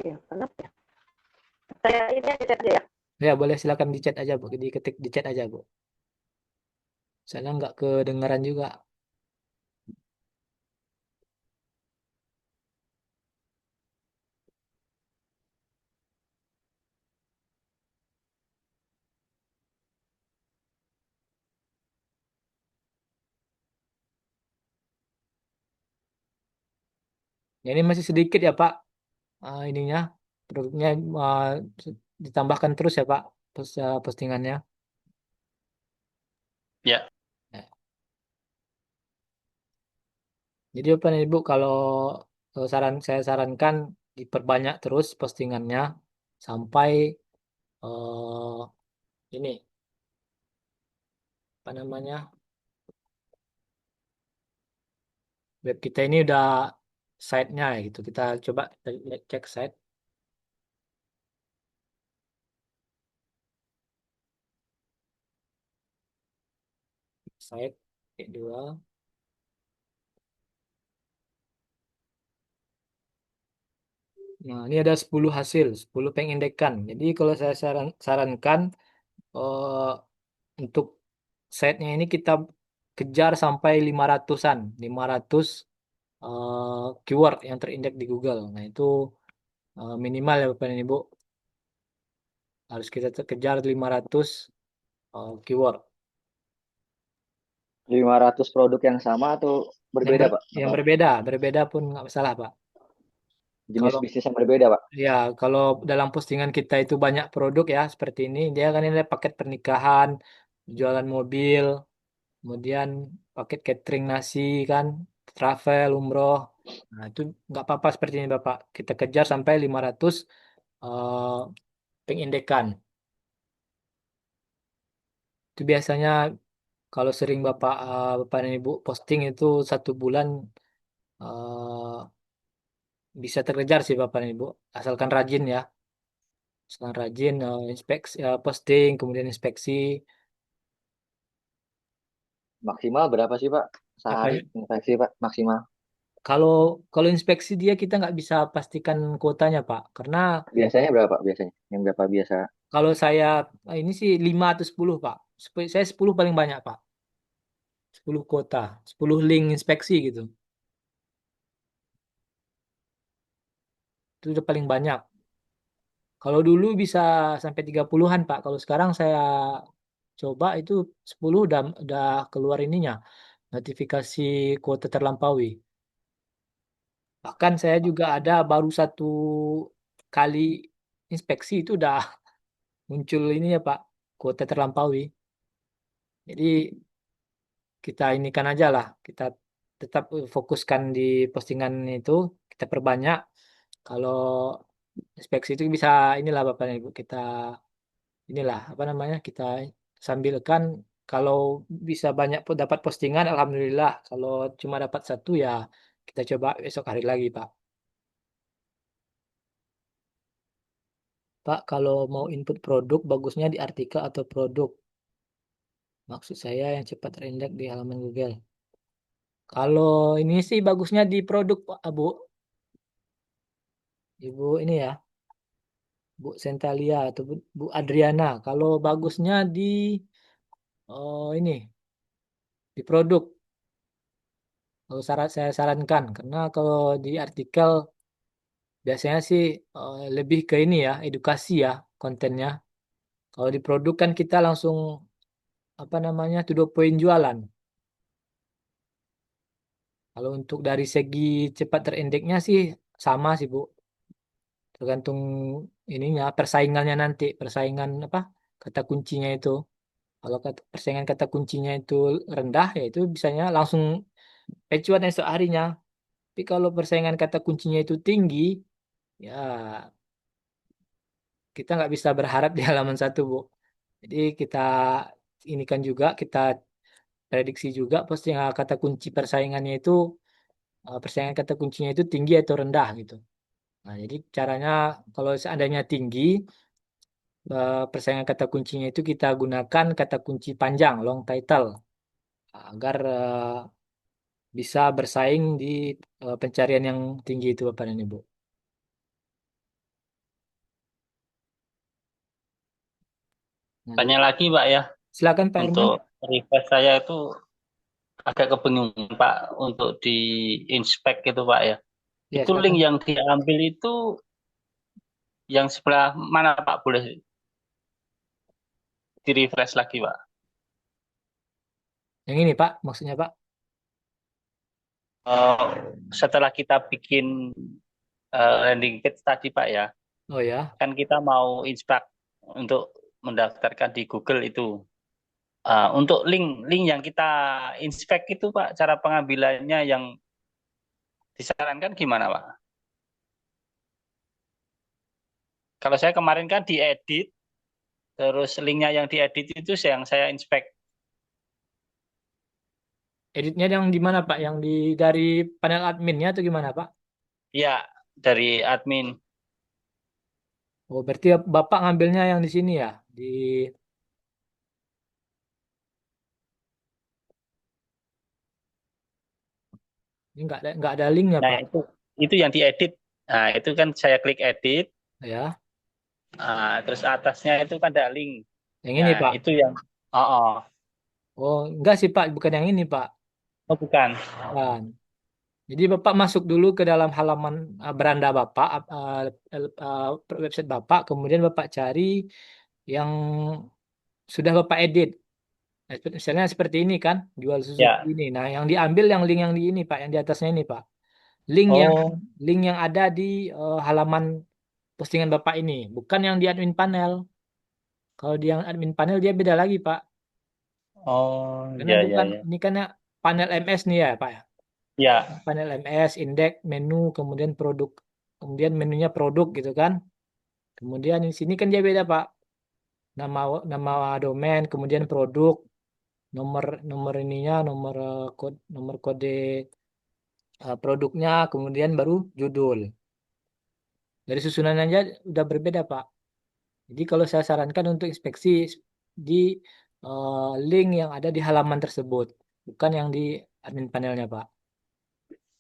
Iya, kenapa ya? Saya ini aja chat aja ya.
Ya boleh silakan di chat aja Bu, diketik di chat aja Bu. Soalnya nggak kedengaran juga. Ya, ini masih sedikit ya Pak, ininya produknya eh, ditambahkan terus ya Pak, postingannya.
Ya,
Ya. Jadi apa nih Bu, kalau saya sarankan diperbanyak terus postingannya sampai ini apa namanya, web kita ini udah site-nya ya gitu. Kita coba cek site dua. Nah, ini ada 10 hasil, 10 pengindekan. Jadi kalau saya sarankan eh, untuk site-nya ini kita kejar sampai 500-an, 500 keyword yang terindeks di Google. Nah, itu minimal ya Bapak dan Ibu. Harus kita kejar 500 keyword.
500 produk yang sama atau
Yang
berbeda, Pak?
yang
Atau
berbeda pun nggak masalah, Pak.
jenis
Kalau
bisnis yang berbeda, Pak?
ya kalau dalam postingan kita itu banyak produk ya seperti ini, dia kan ini paket pernikahan, jualan mobil, kemudian paket catering nasi kan, travel, umroh. Nah, itu nggak apa-apa seperti ini, Bapak. Kita kejar sampai 500 eh, pengindekan. Itu biasanya kalau sering Bapak dan Ibu posting itu 1 bulan eh, bisa terkejar sih Bapak dan Ibu. Asalkan rajin ya. Asalkan rajin inspeksi, posting, kemudian inspeksi.
Maksimal berapa sih, Pak? Sehari
Apanya?
inspeksi, Pak, maksimal.
Kalau kalau inspeksi dia kita nggak bisa pastikan kuotanya Pak. Karena
Biasanya berapa, Pak? Biasanya. Yang berapa biasa?
kalau saya ini sih 5 atau 10 Pak. Saya 10 paling banyak Pak. 10 kuota. 10 link inspeksi gitu. Itu udah paling banyak. Kalau dulu bisa sampai 30-an Pak. Kalau sekarang saya coba itu 10 udah keluar ininya. Notifikasi kuota terlampaui. Bahkan saya juga ada baru 1 kali inspeksi itu udah muncul ini ya Pak, kuota terlampaui. Jadi kita inikan aja lah, kita tetap fokuskan di postingan itu, kita perbanyak. Kalau inspeksi itu bisa inilah Bapak dan Ibu, kita inilah apa namanya, kita sambilkan. Kalau bisa banyak dapat postingan, alhamdulillah. Kalau cuma dapat 1 ya kita coba besok hari lagi Pak. Pak, kalau mau input produk, bagusnya di artikel atau produk. Maksud saya yang cepat terindeks di halaman Google. Kalau ini sih bagusnya di produk, Pak, Bu. Ibu ini ya, Bu Sentalia atau Bu Adriana. Kalau bagusnya di ini, di produk. Kalau saya sarankan, karena kalau di artikel biasanya sih lebih ke ini ya, edukasi ya kontennya. Kalau di produk kan kita langsung apa namanya, to the point jualan. Kalau untuk dari segi cepat terindeknya sih sama sih Bu. Tergantung ininya, persaingannya nanti, persaingan apa? Kata kuncinya itu. Kalau persaingan kata kuncinya itu rendah, ya itu bisanya langsung pecuan esok harinya. Tapi kalau persaingan kata kuncinya itu tinggi, ya kita nggak bisa berharap di halaman 1, Bu. Jadi kita ini kan juga, kita prediksi juga posting kata kunci persaingannya itu, persaingan kata kuncinya itu tinggi atau rendah gitu. Nah, jadi caranya kalau seandainya tinggi, persaingan kata kuncinya itu kita gunakan kata kunci panjang, long title, agar bisa bersaing di pencarian yang tinggi itu Bapak dan Ibu. Nah,
Tanya
jadi
lagi Pak ya,
silakan Pak Erman.
untuk request saya itu agak kebingungan Pak untuk di inspect itu Pak ya.
Ya,
Itu link
silakan.
yang diambil itu yang sebelah mana Pak? Boleh di refresh lagi Pak?
Yang ini Pak, maksudnya Pak.
Eh, Setelah kita bikin landing page tadi Pak ya,
Oh ya,
kan kita mau inspect untuk mendaftarkan di Google itu. Untuk link yang kita inspect itu Pak, cara pengambilannya yang disarankan gimana Pak? Kalau saya kemarin kan diedit, terus linknya yang diedit itu yang saya inspect.
editnya yang di mana Pak? Yang di dari panel adminnya atau gimana Pak?
Ya, dari admin.
Oh, berarti Bapak ngambilnya yang di sini ya, di ini nggak ada linknya
Nah,
Pak.
itu yang diedit. Nah, itu kan saya klik edit,
Ya,
terus atasnya itu kan ada link.
yang
Ya,
ini Pak.
itu yang oh, oh.
Oh, enggak sih Pak, bukan yang ini Pak.
Oh, bukan.
Bukan. Jadi Bapak masuk dulu ke dalam halaman beranda Bapak, website Bapak, kemudian Bapak cari yang sudah Bapak edit. Nah, misalnya seperti ini kan, jual susu
Ya.
ini. Nah, yang diambil yang link yang di ini Pak, yang di atasnya ini Pak. Link yang
Oh,
link yang ada di halaman postingan Bapak ini, bukan yang di admin panel. Kalau di yang admin panel dia beda lagi Pak.
oh,
Karena
ya, ya,
bukan
ya.
ini kan ya panel MS nih ya Pak, ya.
Ya,
Panel MS, indeks, menu, kemudian produk, kemudian menunya produk gitu kan. Kemudian di sini kan dia beda Pak. Nama nama domain, kemudian produk, nomor nomor ininya, nomor kode produknya, kemudian baru judul. Dari susunan aja udah berbeda Pak. Jadi kalau saya sarankan untuk inspeksi di link yang ada di halaman tersebut, bukan yang di admin panelnya Pak.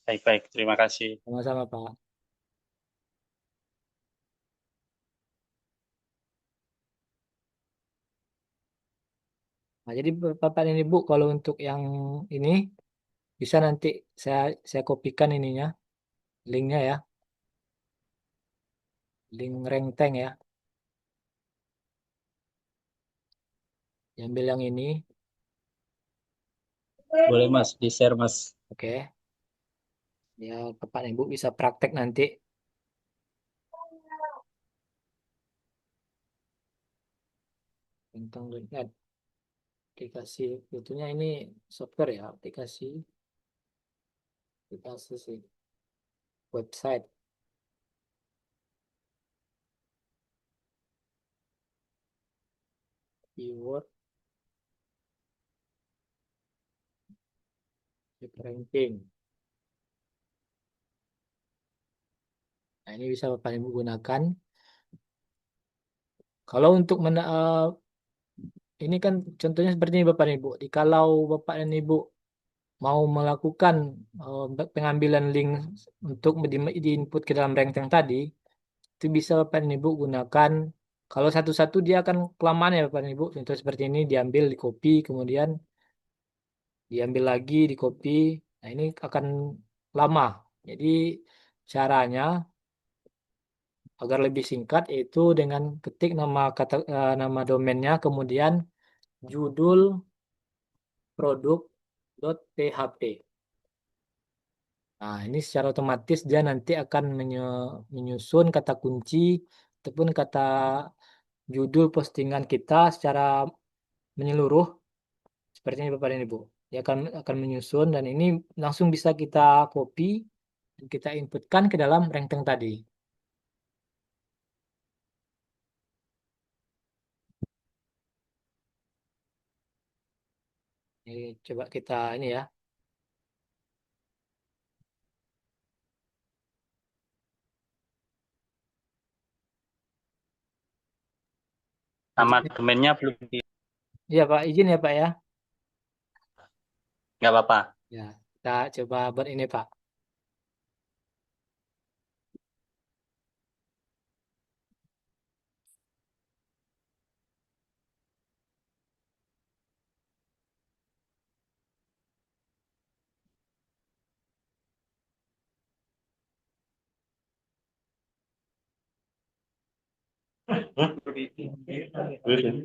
baik-baik. Terima kasih.
Sama-sama Pak. Nah, jadi Bapak dan Ibu kalau untuk yang ini bisa nanti saya kopikan ininya, linknya ya, link rank tank ya. Diambil yang ini,
Boleh Mas, di-share Mas.
oke. Ya, Bapak dan Ibu bisa praktek nanti tentang .NET. Aplikasi tentunya ini software ya, aplikasi sih, website, keyword, ranking. Nah, ini bisa Bapak dan Ibu gunakan. Kalau untuk ini kan contohnya seperti ini Bapak dan Ibu. Kalau Bapak dan Ibu mau melakukan pengambilan link untuk diinput ke dalam ranking tadi, itu bisa Bapak dan Ibu gunakan. Kalau satu-satu dia akan kelamaan ya Bapak dan Ibu. Contoh seperti ini diambil, di copy, kemudian diambil lagi, di copy. Nah, ini akan lama. Jadi caranya agar lebih singkat yaitu dengan ketik nama domainnya, kemudian judul produk.php. Nah, ini secara otomatis dia nanti akan menyusun kata kunci ataupun kata judul postingan kita secara menyeluruh seperti ini Bapak dan Ibu. Dia akan menyusun dan ini langsung bisa kita copy dan kita inputkan ke dalam ranking tadi. Jadi coba kita ini ya.
Nama
Izin-
domainnya belum
Iya Pak, izin ya Pak ya.
nggak apa-apa.
Ya. Kita coba buat ini, Pak.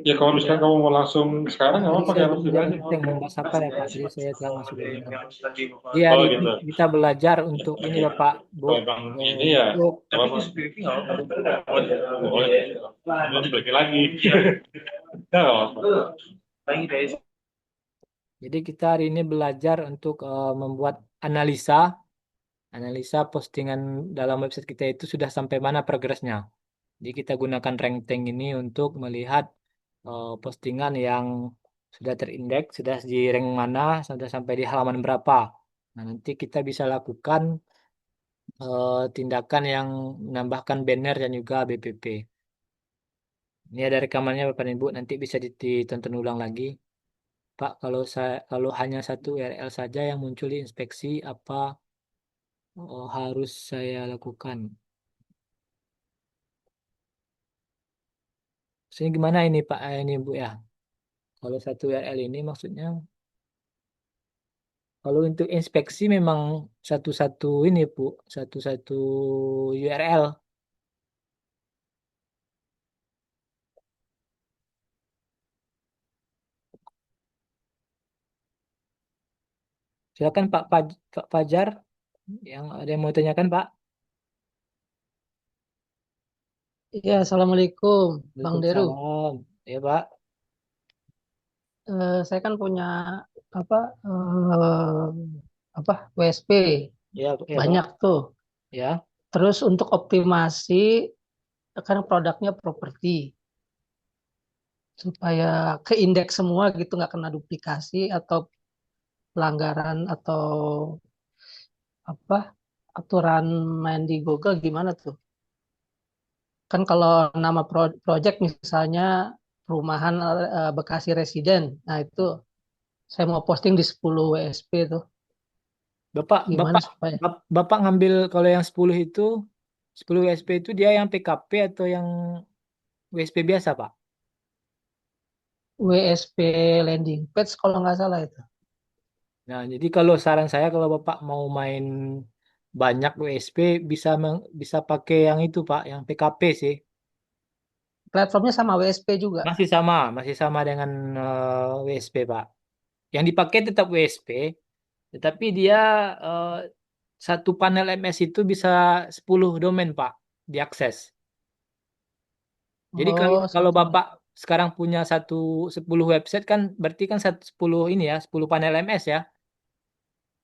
Ya kalau misalkan kamu mau langsung sekarang nggak
Tadi
apa-apa
saya
kayak
belum
langsung
lihat
aja.
meeting membahas apa ya, Pak. Jadi saya telah masuk webinar. Di hari
Oh
ini
gitu.
kita belajar untuk ini, Bapak, Bu,
Kalau bang ini ya
untuk
apa-apa. Boleh. Nanti balik lagi. Ya, nggak apa-apa.
jadi kita hari ini belajar untuk membuat analisa analisa postingan dalam website kita itu sudah sampai mana progresnya. Jadi kita gunakan rank tank ini untuk melihat postingan yang sudah terindeks, sudah di rank mana, sudah sampai di halaman berapa. Nah, nanti kita bisa lakukan tindakan yang menambahkan banner dan juga BPP. Ini ada rekamannya Bapak dan Ibu, nanti bisa ditonton ulang lagi. Pak, kalau hanya satu URL saja yang muncul di inspeksi, apa harus saya lakukan? Ini gimana ini Pak, ini Bu ya? Kalau satu URL ini maksudnya, kalau untuk inspeksi memang satu-satu ini Bu, satu-satu URL. Silakan Pak Fajar, yang ada yang mau tanyakan Pak.
Iya, Assalamualaikum, Bang Deru.
Waalaikumsalam. Ya Pak,
Saya kan punya apa eh, WSP
ya Pak,
banyak tuh.
ya.
Terus untuk optimasi, kan produknya properti supaya keindeks semua gitu, nggak kena duplikasi atau pelanggaran atau apa aturan main di Google gimana tuh? Kan kalau nama project misalnya perumahan Bekasi Residen, nah itu saya mau posting di 10 WSP tuh.
Bapak,
Gimana
Bapak,
supaya
Bapak ngambil kalau yang 10 itu, 10 WSP itu dia yang PKP atau yang WSP biasa Pak?
WSP landing page kalau nggak salah itu.
Nah, jadi kalau saran saya kalau Bapak mau main banyak WSP bisa bisa pakai yang itu Pak, yang PKP sih.
Platformnya sama WSP juga.
Masih sama dengan WSP Pak. Yang dipakai tetap WSP, tetapi dia eh, satu panel MS itu bisa 10 domain Pak diakses. Jadi kalau
Oh,
kalau
satu.
Bapak sekarang punya 10 website kan berarti kan 10 ini ya, 10 panel MS ya.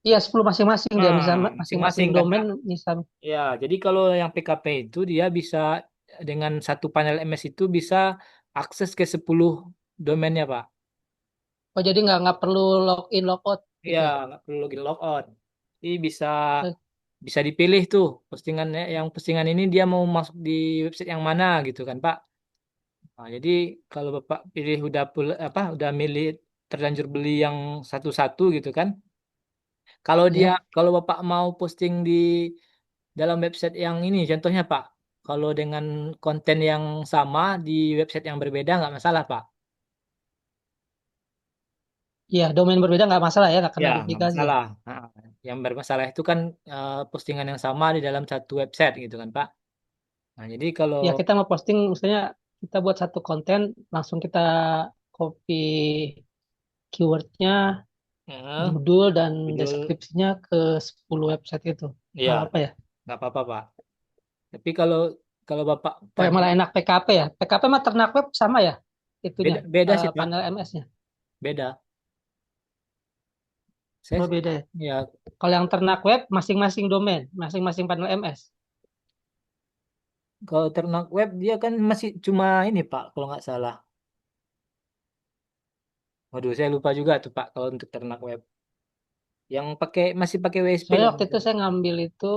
Iya, 10 masing-masing dia bisa
Nah,
masing-masing
masing-masing kan
domain
Pak.
bisa.
Ya, jadi kalau yang PKP itu dia bisa dengan satu panel MS itu bisa akses ke 10 domainnya Pak.
Oh, jadi nggak perlu login logout
Ya,
gitu ya.
nggak perlu login logout. Jadi bisa
Eh,
bisa dipilih tuh postingannya, yang postingan ini dia mau masuk di website yang mana gitu kan Pak. Nah, jadi kalau Bapak pilih udah milih terlanjur beli yang satu-satu gitu kan.
Ya,
Kalau Bapak mau posting di dalam website yang ini contohnya Pak. Kalau dengan konten yang sama di website yang berbeda nggak masalah Pak.
iya, domain berbeda nggak masalah ya, nggak
Ya,
kena
nggak
duplikasi ya.
masalah. Nah, yang bermasalah itu kan postingan yang sama di dalam satu website gitu kan Pak. Nah, jadi kalau
Ya, kita mau posting misalnya kita buat satu konten, langsung kita copy keywordnya,
eh,
judul dan
judul
deskripsinya ke 10 website itu.
ya
Nggak apa-apa ya.
nggak apa-apa Pak. Tapi kalau kalau Bapak
Oh, yang
tadi
malah enak PKP ya. PKP mah ternak web sama ya itunya,
beda sih Pak,
panel MS-nya.
beda. Saya
Oh, beda ya.
ya
Kalau yang ternak web masing-masing domain, masing-masing panel MS.
kalau ternak web dia kan masih cuma ini Pak kalau nggak salah. Waduh, saya lupa juga tuh Pak kalau untuk ternak web. Yang masih pakai WSP
Soalnya
kalau
waktu
nggak
itu
salah.
saya ngambil itu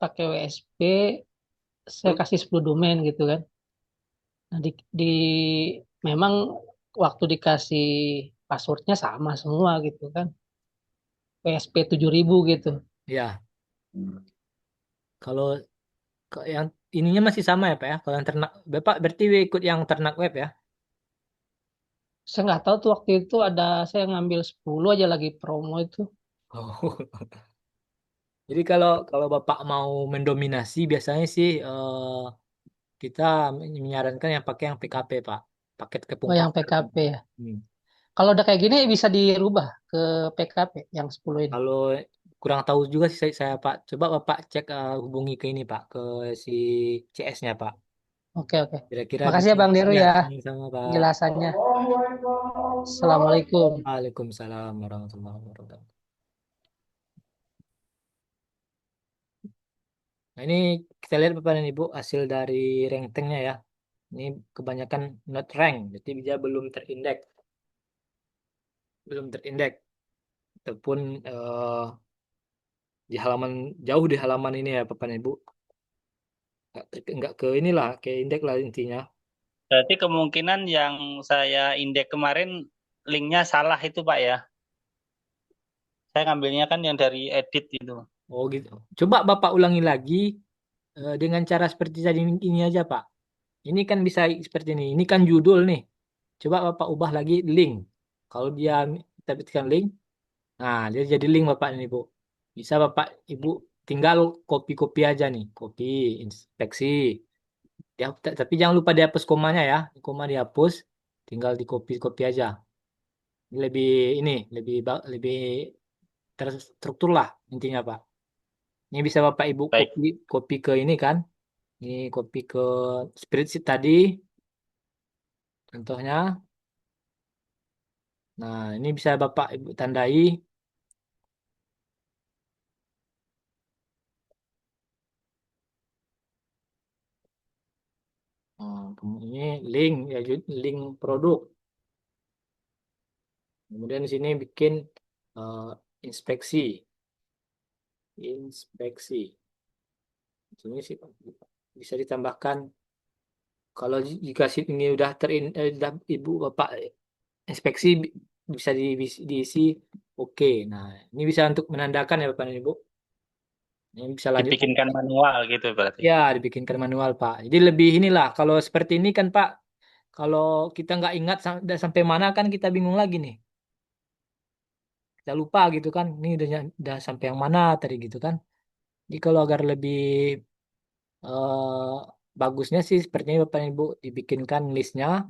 pakai WSP, saya
Kalau-
kasih 10 domain gitu kan. Nah, memang waktu dikasih passwordnya sama semua gitu kan. PSP 7.000 gitu.
Ya, kalau yang ininya masih sama ya Pak ya. Kalau yang ternak, Bapak berarti ikut yang ternak web ya?
Saya nggak tahu tuh waktu itu ada saya ngambil 10 aja lagi promo itu.
Oh. Jadi kalau kalau Bapak mau mendominasi biasanya sih kita menyarankan yang pakai yang PKP Pak. Paket
Oh,
kepung
yang
pasar.
PKP ya.
Hmm.
Kalau udah kayak gini bisa dirubah ke PKP yang 10 ini.
Kalau kurang tahu juga sih saya, Pak. Coba Bapak cek hubungi ke ini Pak, ke si CS-nya Pak.
Oke, oke.
Kira-kira
Makasih
bisa.
ya Bang Deru
Ya,
ya
sama Pak.
penjelasannya. Assalamualaikum.
Waalaikumsalam warahmatullahi wabarakatuh. Nah, ini kita lihat Bapak dan Ibu hasil dari rankingnya ya. Ini kebanyakan not rank, jadi dia belum terindeks ataupun di halaman jauh di halaman ini ya Bapak dan Ibu. Nggak ke inilah, ke indeks lah intinya.
Berarti kemungkinan yang saya indeks kemarin linknya salah itu Pak ya. Saya ngambilnya kan yang dari edit itu.
Oh gitu. Coba Bapak ulangi lagi dengan cara seperti tadi ini aja Pak. Ini kan bisa seperti ini. Ini kan judul nih. Coba Bapak ubah lagi link. Kalau dia kita ketikkan link, nah dia jadi link Bapak dan Ibu. Bisa Bapak Ibu tinggal copy-copy aja nih. Copy, inspeksi. Ya, tapi jangan lupa dihapus komanya ya. Koma dihapus, tinggal di copy-copy aja. Ini lebih terstruktur lah intinya Pak. Ini bisa Bapak Ibu
Baik,
copy copy ke ini kan. Ini copy ke spreadsheet tadi contohnya. Nah, ini bisa Bapak Ibu tandai. Ini link ya, link produk. Kemudian di sini bikin eh, inspeksi, inspeksi. Ini sih bisa ditambahkan kalau jika sheet ini udah Ibu Bapak inspeksi bisa diisi oke. Nah, ini bisa untuk menandakan ya Bapak dan Ibu. Ini bisa lanjut lagi.
dibikinkan manual gitu berarti.
Ya, dibikinkan manual, Pak. Jadi lebih inilah, kalau seperti ini kan, Pak, kalau kita nggak ingat udah sampai mana kan kita bingung lagi nih. Kita lupa gitu kan, ini udah sampai yang mana tadi gitu kan. Jadi kalau agar lebih bagusnya sih sepertinya Bapak dan Ibu dibikinkan listnya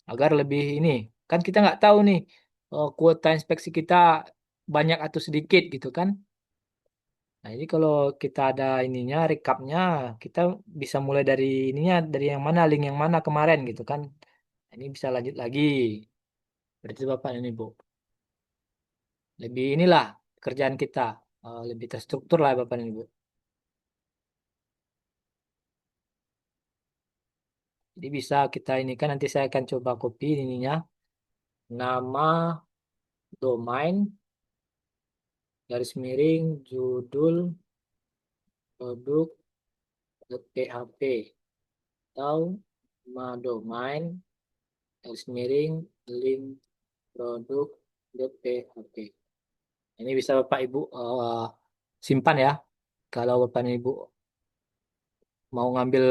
agar lebih ini. Kan kita nggak tahu nih kuota inspeksi kita banyak atau sedikit gitu kan. Nah, jadi kalau kita ada ininya, recapnya, kita bisa mulai dari ininya, dari yang mana, link yang mana kemarin gitu kan. Nah, ini bisa lanjut lagi. Berarti Bapak dan Ibu. Lebih inilah kerjaan kita. Lebih terstruktur lah Bapak dan Ibu. Jadi bisa kita ini kan nanti saya akan coba copy ininya. Nama domain, garis miring, judul, produk, .php. Atau nama domain, garis miring, link, produk, .php. Ini bisa Bapak Ibu simpan ya. Kalau Bapak dan Ibu mau ngambil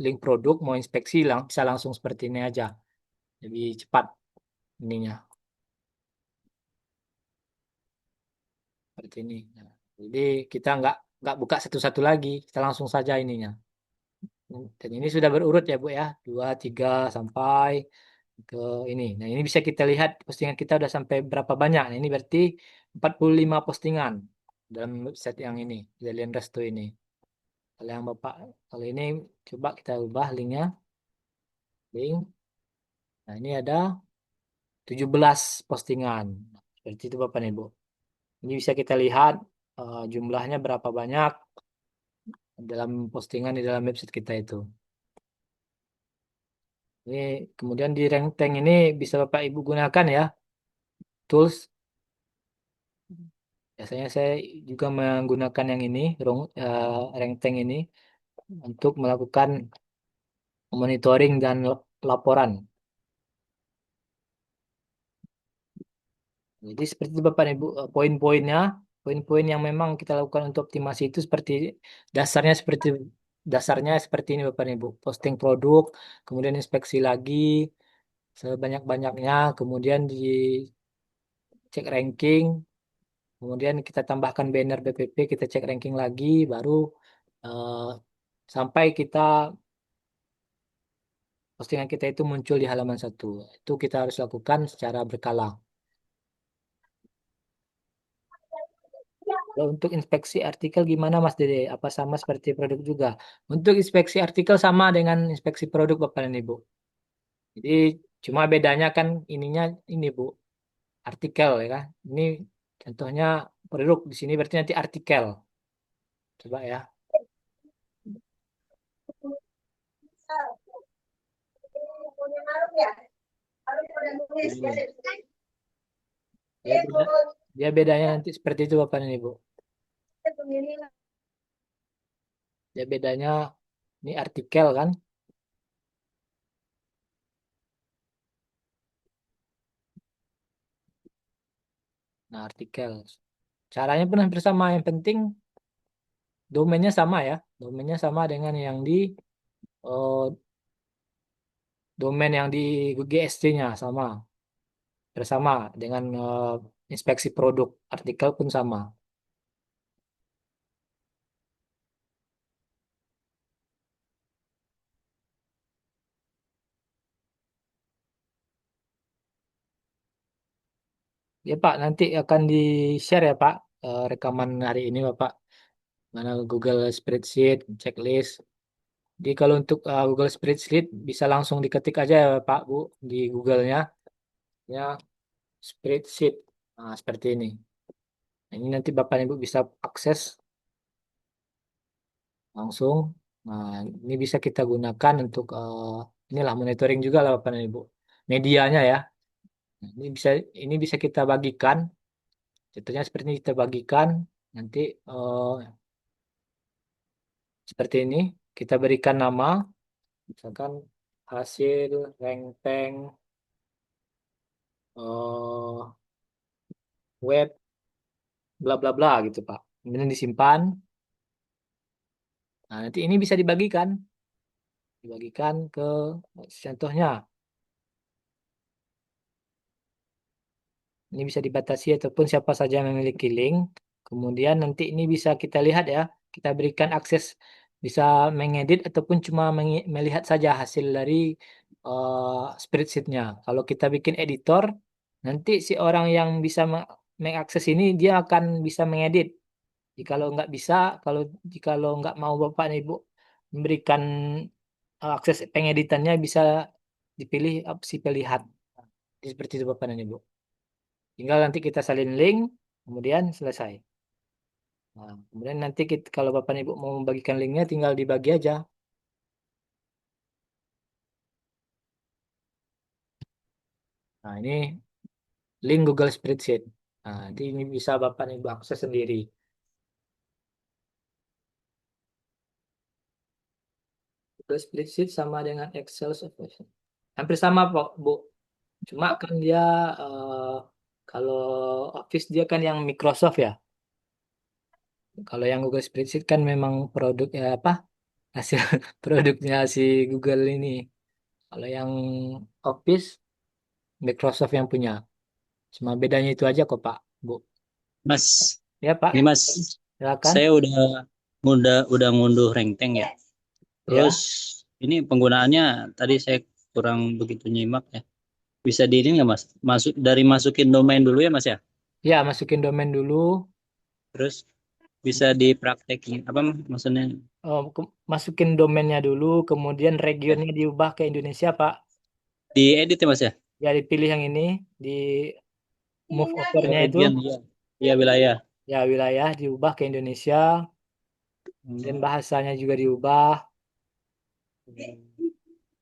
link produk, mau inspeksi bisa langsung seperti ini aja. Lebih cepat ininya. Seperti ini. Nah, jadi kita nggak buka satu-satu lagi, kita langsung saja ininya. Dan ini sudah berurut ya Bu ya, 2, 3 sampai ke ini. Nah ini bisa kita lihat postingan kita udah sampai berapa banyak. Nah, ini berarti 45 postingan dalam website yang ini, Zalian Resto ini. Kalau yang Bapak, kalau ini coba kita ubah linknya, link. Nah ini ada 17 postingan. Seperti itu Bapak dan Ibu. Ini bisa kita lihat jumlahnya berapa banyak dalam postingan di dalam website kita itu. Ini kemudian di rank tank ini bisa Bapak Ibu gunakan ya tools. Biasanya saya juga menggunakan yang ini, rank tank ini untuk melakukan monitoring dan laporan. Jadi seperti itu Bapak dan Ibu, poin-poinnya, poin-poin yang memang kita lakukan untuk optimasi itu dasarnya seperti dasarnya seperti ini Bapak dan Ibu. Posting produk, kemudian inspeksi lagi sebanyak-banyaknya, kemudian dicek ranking, kemudian kita tambahkan banner BPP, kita cek ranking lagi, baru eh, sampai postingan kita itu muncul di halaman satu. Itu kita harus lakukan secara berkala. Kalau untuk inspeksi artikel gimana Mas Dede? Apa sama seperti produk juga? Untuk inspeksi artikel sama dengan inspeksi produk Bapak dan Ibu. Jadi cuma bedanya kan ininya ini Bu, artikel ya kan. Ini contohnya produk di sini berarti nanti artikel. Coba ya. Ini. Dia bedanya nanti seperti itu Bapak dan Ibu. Dia bedanya ini artikel kan. Nah, artikel. Caranya pun hampir sama. Yang penting domainnya sama ya. Domainnya sama dengan yang di eh, domain yang di GSC-nya sama. Bersama dengan inspeksi produk. Artikel pun sama. Ya Pak, nanti akan di-share ya Pak rekaman hari ini Bapak. Mana Google Spreadsheet, checklist. Jadi kalau untuk Google Spreadsheet bisa langsung diketik aja ya Pak Bu di Google-nya. Ya, spreadsheet. Nah, seperti ini. Nah, ini nanti Bapak dan Ibu bisa akses langsung. Nah, ini bisa kita gunakan untuk inilah monitoring juga lah Bapak dan Ibu. Medianya ya. Nah, ini bisa kita bagikan. Contohnya seperti ini kita bagikan. Nanti seperti ini kita berikan nama, misalkan hasil rank web bla bla bla gitu Pak. Kemudian disimpan. Nah, nanti ini bisa dibagikan ke contohnya. Ini bisa dibatasi ataupun siapa saja yang memiliki link. Kemudian nanti ini bisa kita lihat ya, kita berikan akses bisa mengedit ataupun cuma melihat saja hasil dari spreadsheet-nya. Kalau kita bikin editor, nanti si orang yang bisa mengakses ini dia akan bisa mengedit. Jikalau nggak bisa, jikalau nggak mau Bapak dan Ibu memberikan akses pengeditannya bisa dipilih opsi pelihat. Seperti itu Bapak dan Ibu. Tinggal nanti kita salin link, kemudian selesai. Nah, kemudian nanti kalau Bapak dan Ibu mau membagikan linknya, tinggal dibagi aja. Nah, ini link Google Spreadsheet. Nah, nanti ini bisa Bapak dan Ibu akses sendiri. Google Spreadsheet sama dengan Excel spreadsheet. Hampir sama, Pak, Bu. Cuma kan dia, kalau Office dia kan yang Microsoft ya. Kalau yang Google Spreadsheet kan memang produknya apa? Hasil produknya si Google ini. Kalau yang Office Microsoft yang punya. Cuma bedanya itu aja kok Pak, Bu.
Mas,
Ya Pak,
ini Mas,
silakan.
saya udah ngunduh Rengteng ya. Terus
Ya,
ini penggunaannya tadi saya kurang begitu nyimak ya. Bisa di ini nggak Mas? Masukin domain dulu ya Mas ya.
ya masukin domain dulu.
Terus bisa dipraktekin apa maksudnya
Masukin domainnya dulu, kemudian
ya,
regionnya diubah ke Indonesia Pak.
diedit ya Mas ya.
Ya dipilih yang ini, di move
Oh,
overnya itu.
region ya. Iya wilayah.
Ya wilayah diubah ke Indonesia. Dan
Hmm.
bahasanya juga diubah.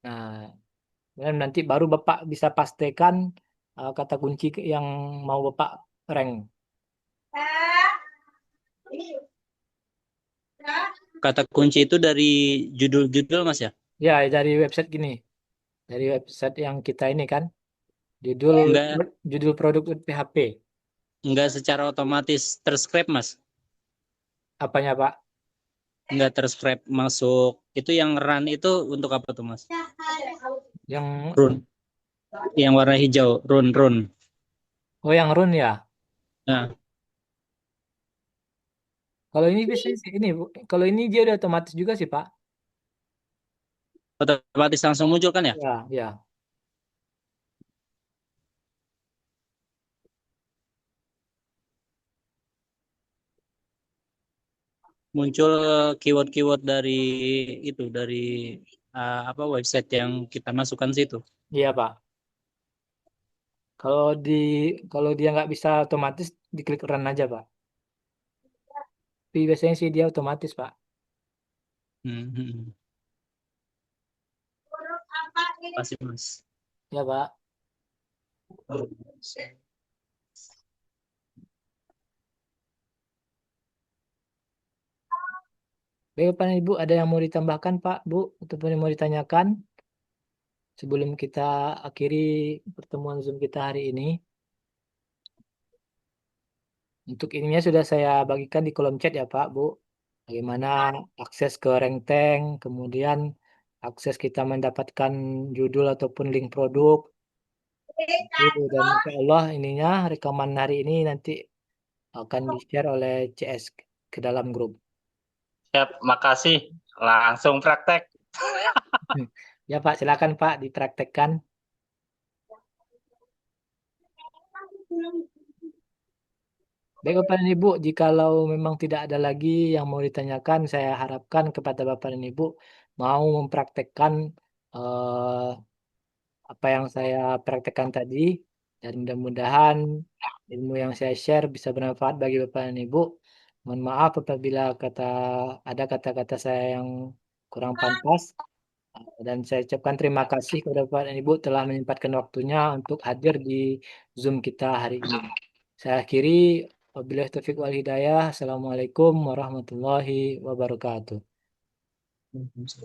Nah, dan nanti baru Bapak bisa pastikan kata kunci yang mau Bapak rank.
Kata kunci itu dari judul-judul Mas ya?
Ya, dari website gini. Dari website yang kita ini kan. Judul
Enggak,
judul produk PHP.
Enggak secara otomatis terscribe, Mas.
Apanya, Pak?
Enggak terscribe masuk. Itu yang run itu untuk apa tuh, Mas?
Yang
Run. Yang warna hijau, run.
yang run ya.
Nah,
Kalau ini biasanya sih ini, Bu. Kalau ini dia udah otomatis juga sih, Pak.
otomatis langsung muncul kan ya?
Ya, ya.
Muncul keyword-keyword dari itu dari apa website yang kita masukkan situ.
Iya, Pak. Kalau di kalau dia nggak bisa otomatis, diklik run aja, Pak. Tapi biasanya sih dia otomatis, Pak.
Hmm, hmm, hmm. Pasti, Mas.
Ya, Pak. Baik, Pak dan Ibu, ada yang mau ditambahkan, Pak, Bu, ataupun yang mau ditanyakan sebelum kita akhiri pertemuan Zoom kita hari ini? Untuk ininya sudah saya bagikan di kolom chat ya, Pak, Bu. Bagaimana akses ke Rank Tank, kemudian akses kita mendapatkan judul ataupun link produk. Dan insya Allah ininya rekaman hari ini nanti akan di-share oleh CS ke dalam grup.
Siap, makasih. Langsung praktek.
Ya, Pak, silakan, Pak, dipraktekkan. Baik, Bapak dan Ibu, jikalau memang tidak ada lagi yang mau ditanyakan, saya harapkan kepada Bapak dan Ibu mau mempraktekkan eh, apa yang saya praktekkan tadi, dan mudah-mudahan ilmu yang saya share bisa bermanfaat bagi Bapak dan Ibu. Mohon maaf apabila ada kata-kata saya yang kurang pantas, dan saya ucapkan terima kasih kepada Bapak dan Ibu telah menyempatkan waktunya untuk hadir di Zoom kita hari ini. Saya akhiri, wabillahi taufiq wal hidayah. Assalamualaikum warahmatullahi wabarakatuh.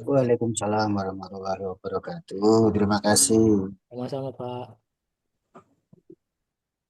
Waalaikumsalam warahmatullahi wabarakatuh. Terima kasih.
Sama-sama, Pak.